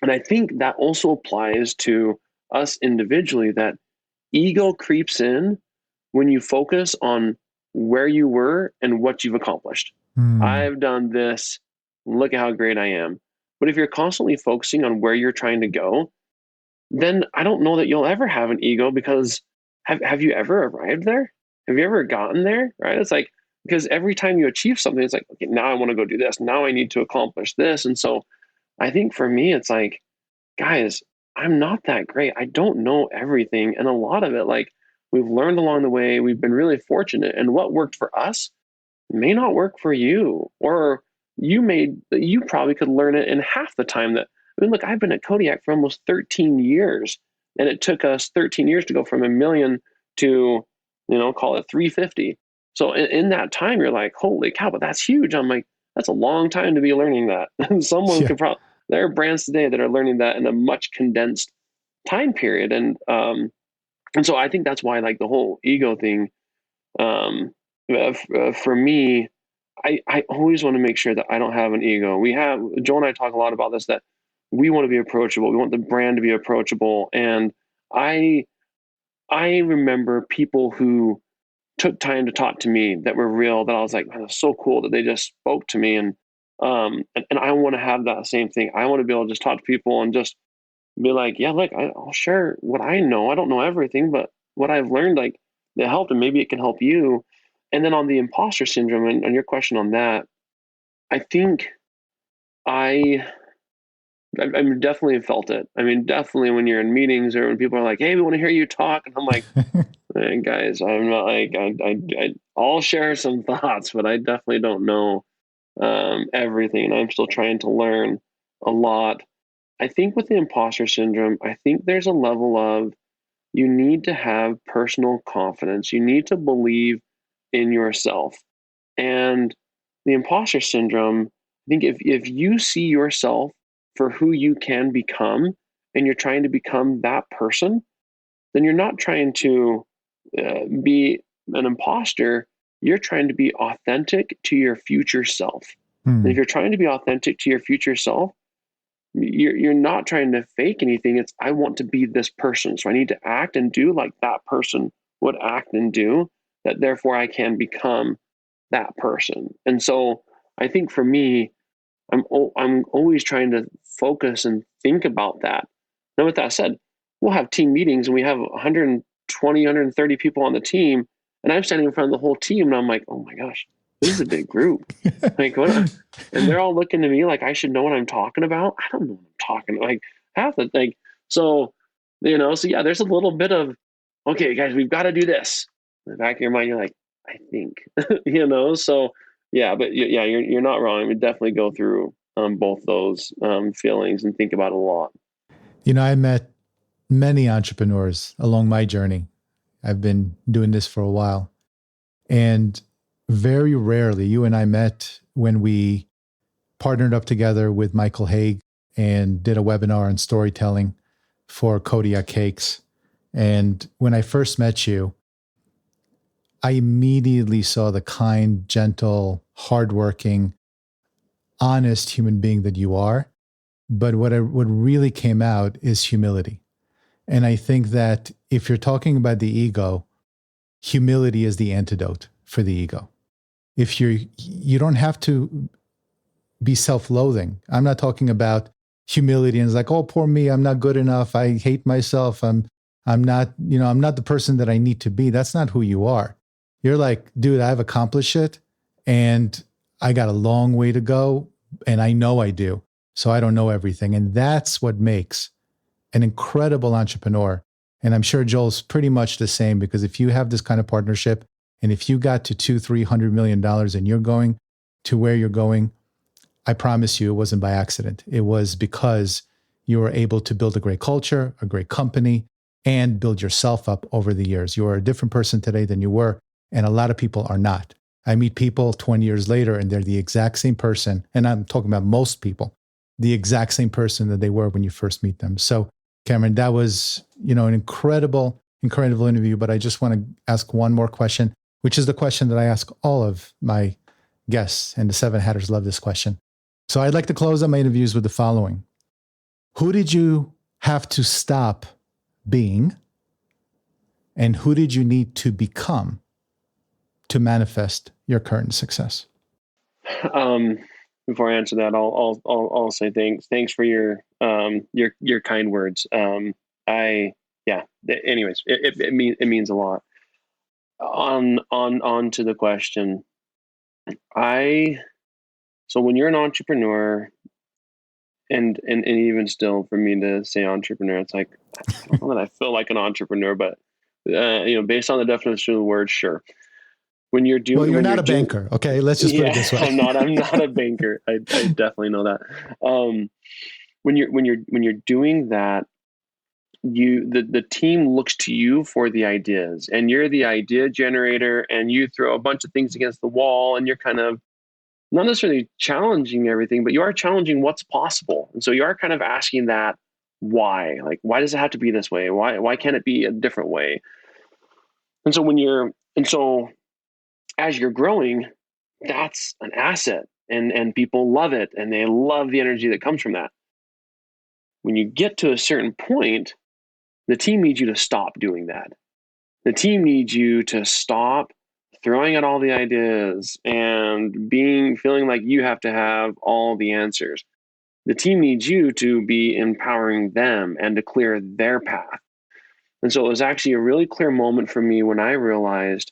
And I think that also applies to us individually, that ego creeps in when you focus on where you were and what you've accomplished. I've done this. Look at how great I am. But if you're constantly focusing on where you're trying to go, then I don't know that you'll ever have an ego, because have you ever arrived there? Have you ever gotten there? Right? It's like, because every time you achieve something, it's like, okay, now I want to go do this. Now I need to accomplish this. And so I think for me, it's like, guys, I'm not that great. I don't know everything. And a lot of it, like, we've learned along the way. We've been really fortunate. And what worked for us may not work for you. Or you probably could learn it in half the time that, I mean, look, I've been at Kodiak for almost 13 years. And it took us 13 years to go from 1 million to, call it 350. So in that time, you're like, holy cow, but that's huge. I'm like, that's a long time to be learning that. Someone could probably, there are brands today that are learning that in a much condensed time period. And so I think that's why, like, the whole ego thing, for me, I always want to make sure that I don't have an ego. Joel and I talk a lot about this, that we want to be approachable. We want the brand to be approachable. And I remember people who took time to talk to me that were real, that I was like, man, that's so cool that they just spoke to me. And I want to have that same thing. I want to be able to just talk to people and just be like, yeah, look, I'll share what I know. I don't know everything, but what I've learned, like, that helped, and maybe it can help you. And then on the imposter syndrome, and your question on that, I think I definitely felt it. I mean, definitely when you're in meetings, or when people are like, hey, we want to hear you talk. And I'm like, hey, guys, I'm not like, I'll share some thoughts, but I definitely don't know everything. And I'm still trying to learn a lot. I think with the imposter syndrome, I think there's a level of you need to have personal confidence. You need to believe in yourself. And the imposter syndrome, I think if you see yourself for who you can become and you're trying to become that person, then you're not trying to be an imposter. You're trying to be authentic to your future self. And if Hmm. you're trying to be authentic to your future self, you're not trying to fake anything. It's I want to be this person, so I need to act and do like that person would act and do. That therefore I can become that person. And so I think for me, I'm always trying to focus and think about that. Now, with that said, we'll have team meetings and we have 120, 130 people on the team, and I'm standing in front of the whole team, and I'm like, oh my gosh, this is a big group. Like, what? And they're all looking to me like I should know what I'm talking about. I don't know what I'm talking like half the thing. So, so yeah, there's a little bit of, okay, guys, we've got to do this. In the back of your mind, you're like, I think, So yeah, but yeah, you're not wrong. We definitely go through both those feelings and think about it a lot. I met many entrepreneurs along my journey. I've been doing this for a while. And very rarely, you and I met when we partnered up together with Michael Haig and did a webinar on storytelling for Kodiak Cakes. And when I first met you, I immediately saw the kind, gentle, hardworking, honest human being that you are. But what really came out is humility. And I think that if you're talking about the ego, humility is the antidote for the ego. If you don't have to be self-loathing. I'm not talking about humility and it's like, oh, poor me, I'm not good enough. I hate myself. I'm not, I'm not the person that I need to be. That's not who you are. You're like, dude, I've accomplished it and I got a long way to go and I know I do. So I don't know everything. And that's what makes an incredible entrepreneur. And I'm sure Joel's pretty much the same, because if you have this kind of partnership and if you got to $200-300 million and you're going to where you're going, I promise you it wasn't by accident. It was because you were able to build a great culture, a great company, and build yourself up over the years. You are a different person today than you were, and a lot of people are not. I meet people 20 years later and they're the exact same person, and I'm talking about most people, the exact same person that they were when you first meet them. So, Cameron, that was, an incredible interview, but I just want to ask one more question, which is the question that I ask all of my guests, and the Seven Hatters love this question. So I'd like to close out my interviews with the following. Who did you have to stop being, and who did you need to become to manifest your current success? Before I answer that, I'll say thanks. Thanks for your kind words. Anyways, it means a lot. On to the question. So when you're an entrepreneur, and even still for me to say entrepreneur, it's like, I don't know that I feel like an entrepreneur, but based on the definition of the word, sure. When you're doing, well, you're when not you're a banker, okay? Let's just put it this way. I'm not a banker. I definitely know that. When you're doing that, the team looks to you for the ideas, and you're the idea generator, and you throw a bunch of things against the wall, and you're kind of not necessarily challenging everything, but you are challenging what's possible. And so you are kind of asking that why, like, why does it have to be this way? Why can't it be a different way? And so as you're growing, that's an asset, and people love it, and they love the energy that comes from that. When you get to a certain point, the team needs you to stop doing that. The team needs you to stop throwing out all the ideas and feeling like you have to have all the answers. The team needs you to be empowering them and to clear their path. And so it was actually a really clear moment for me when I realized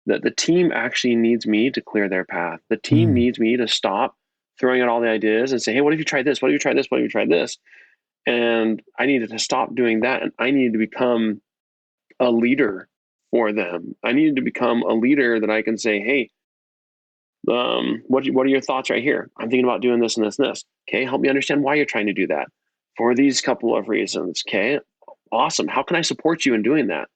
that the team actually needs me to clear their path. The team needs me to stop throwing out all the ideas and say, hey, what if you try this? What if you try this? What if you try this? And I needed to stop doing that. And I needed to become a leader for them. I needed to become a leader that I can say, hey, what are your thoughts right here? I'm thinking about doing this and this and this. Okay, help me understand why you're trying to do that. for these couple of reasons. Okay, awesome. How can I support you in doing that?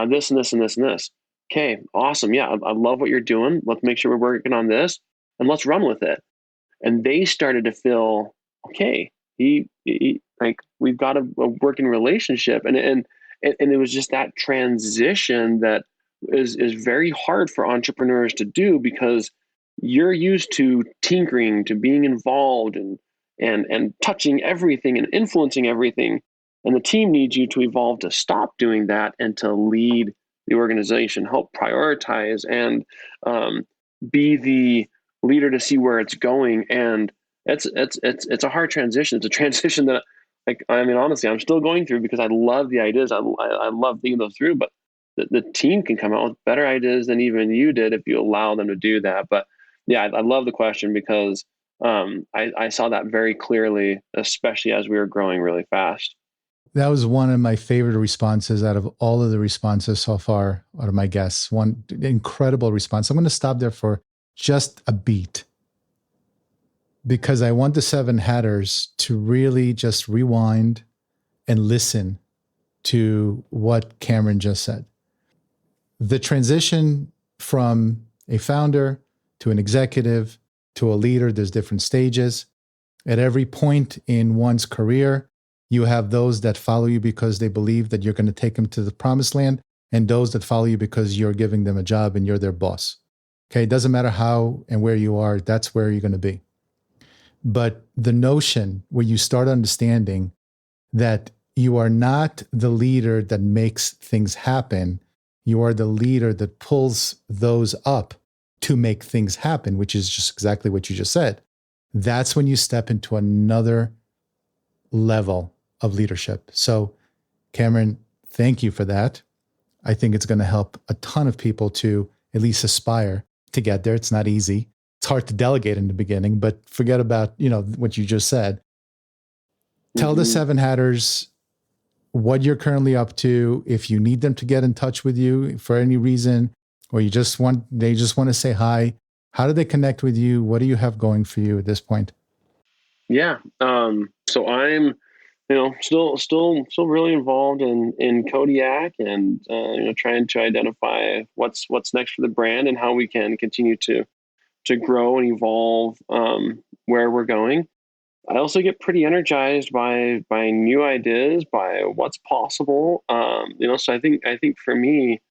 This and this and this and this. Okay, awesome. Yeah, I love what you're doing. Let's make sure we're working on this and let's run with it. And they started to feel, okay, he like we've got a working relationship. And it was just that transition that is very hard for entrepreneurs to do, because you're used to tinkering, to being involved and touching everything and influencing everything. And the team needs you to evolve to stop doing that and to lead the organization, help prioritize, and be the leader to see where it's going. And it's a hard transition. It's a transition that, like, I mean, honestly, I'm still going through, because I love the ideas. I love thinking those through, but the team can come out with better ideas than even you did if you allow them to do that. But yeah, I love the question, because I saw that very clearly, especially as we were growing really fast. That was one of my favorite responses out of all of the responses so far out of my guests. One incredible response. I'm going to stop there for just a beat, because I want the seven hatters to really just rewind and listen to what Cameron just said. The transition from a founder to an executive to a leader, there's different stages. At every point in one's career, you have those that follow you because they believe that you're going to take them to the promised land, and those that follow you because you're giving them a job and you're their boss. Okay, it doesn't matter how and where you are, that's where you're going to be. But the notion where you start understanding that you are not the leader that makes things happen, you are the leader that pulls those up to make things happen, which is just exactly what you just said. That's when you step into another level of leadership. So, Cameron, thank you for that. I think it's going to help a ton of people to at least aspire to get there. It's not easy. It's hard to delegate in the beginning, but forget about, what you just said. Tell the seven hatters what you're currently up to. If you need them to get in touch with you for any reason, or they just want to say hi, how do they connect with you? What do you have going for you at this point? Yeah. So I'm, still really involved in Kodiak, and trying to identify what's next for the brand and how we can continue to grow and evolve where we're going. I also get pretty energized by new ideas, by what's possible. So I think for me,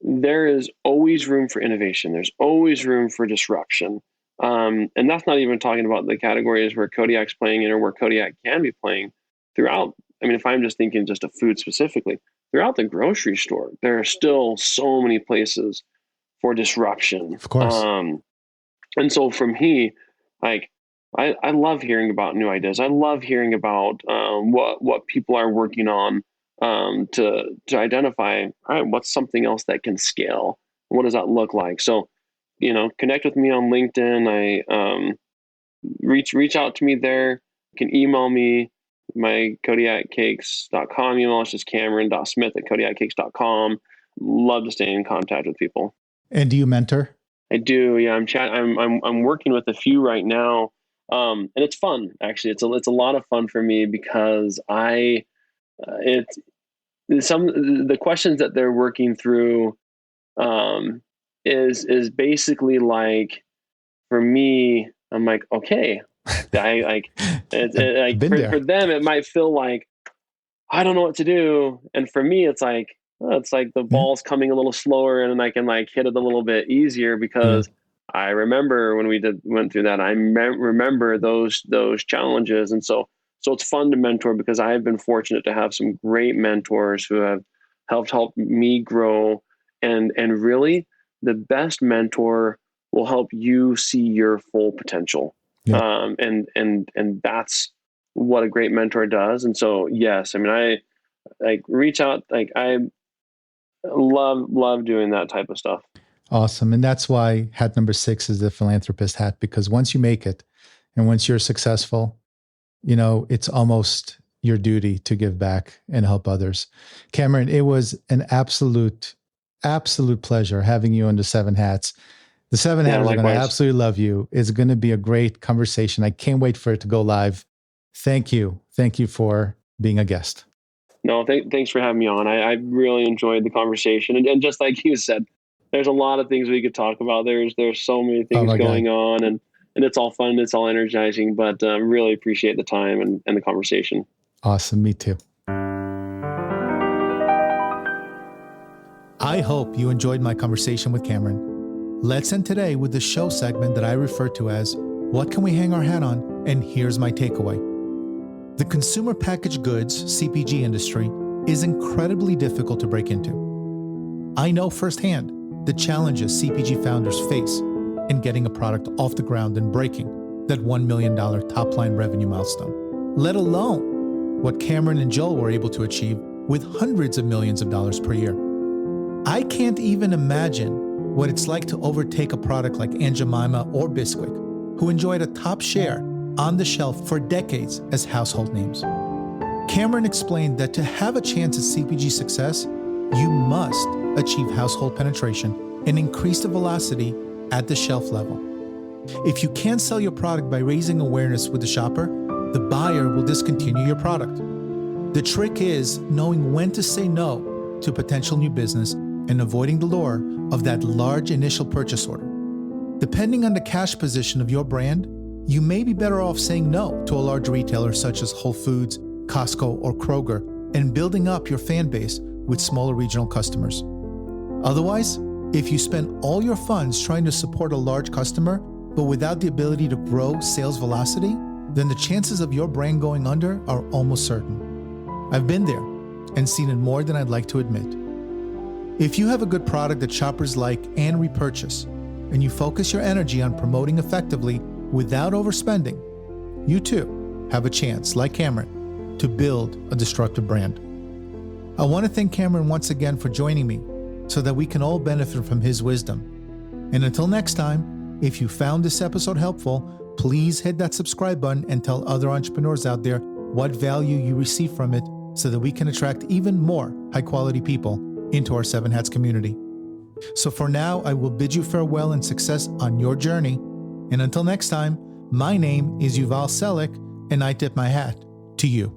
there is always room for innovation. There's always room for disruption. And that's not even talking about the categories where Kodiak's playing in, or where Kodiak can be playing throughout. I mean, if I'm just thinking just of food specifically, throughout the grocery store, there are still so many places for disruption. Of course. And so for me, like, I love hearing about new ideas. I love hearing about what people are working on to identify, all right, what's something else that can scale? What does that look like? So, connect with me on LinkedIn. I reach out to me there. You can email me. My kodiakcakes.com email is just cameron.smith@kodiakcakes.com. Love to stay in contact with people. And do you mentor? I do. Yeah, I'm working with a few right now, and it's fun. Actually, it's a lot of fun for me, because the questions that they're working through is basically like, for me, I'm like, okay, for them it might feel like I don't know what to do, and for me it's like, the ball's coming a little slower, and I can hit it a little bit easier, because I remember when we went through that. I remember those challenges, and so it's fun to mentor, because I have been fortunate to have some great mentors who have helped me grow, and really the best mentor will help you see your full potential. And that's what a great mentor does. And so, yes, I mean, I reach out, I love doing that type of stuff. Awesome. And that's why hat number 6 is the philanthropist hat, because once you make it and once you're successful, it's almost your duty to give back and help others. Cameron, it was an absolute pleasure having you on the Seven Hats. The Seven Hatters are going to absolutely love you. It's going to be a great conversation. I can't wait for it to go live. Thank you. Thank you for being a guest. No, thanks for having me on. I really enjoyed the conversation. And just like you said, there's a lot of things we could talk about. There's so many Oh things my God. going on, and it's all fun. It's all energizing, but really appreciate the time and the conversation. Awesome. Me too. I hope you enjoyed my conversation with Cameron. Let's end today with the show segment that I refer to as What Can We Hang Our Hat On? And here's my takeaway. The consumer packaged goods CPG industry is incredibly difficult to break into. I know firsthand the challenges CPG founders face in getting a product off the ground and breaking that $1 million top line revenue milestone, let alone what Cameron and Joel were able to achieve with hundreds of millions of dollars per year. I can't even imagine what it's like to overtake a product like Aunt Jemima or Bisquick, who enjoyed a top share on the shelf for decades as household names. Cameron explained that to have a chance at CPG success, you must achieve household penetration and increase the velocity at the shelf level. If you can't sell your product by raising awareness with the shopper, the buyer will discontinue your product. The trick is knowing when to say no to potential new business and avoiding the lure of that large initial purchase order. Depending on the cash position of your brand, you may be better off saying no to a large retailer such as Whole Foods, Costco, or Kroger, and building up your fan base with smaller regional customers. Otherwise, if you spend all your funds trying to support a large customer, but without the ability to grow sales velocity, then the chances of your brand going under are almost certain. I've been there and seen it more than I'd like to admit. If you have a good product that shoppers like and repurchase, and you focus your energy on promoting effectively without overspending, you too have a chance, like Cameron, to build a disruptive brand. I want to thank Cameron once again for joining me so that we can all benefit from his wisdom. And until next time, if you found this episode helpful, please hit that subscribe button and tell other entrepreneurs out there what value you receive from it so that we can attract even more high-quality people into our Seven Hats community. So for now, I will bid you farewell and success on your journey. And until next time, my name is Yuval Selik, and I tip my hat to you.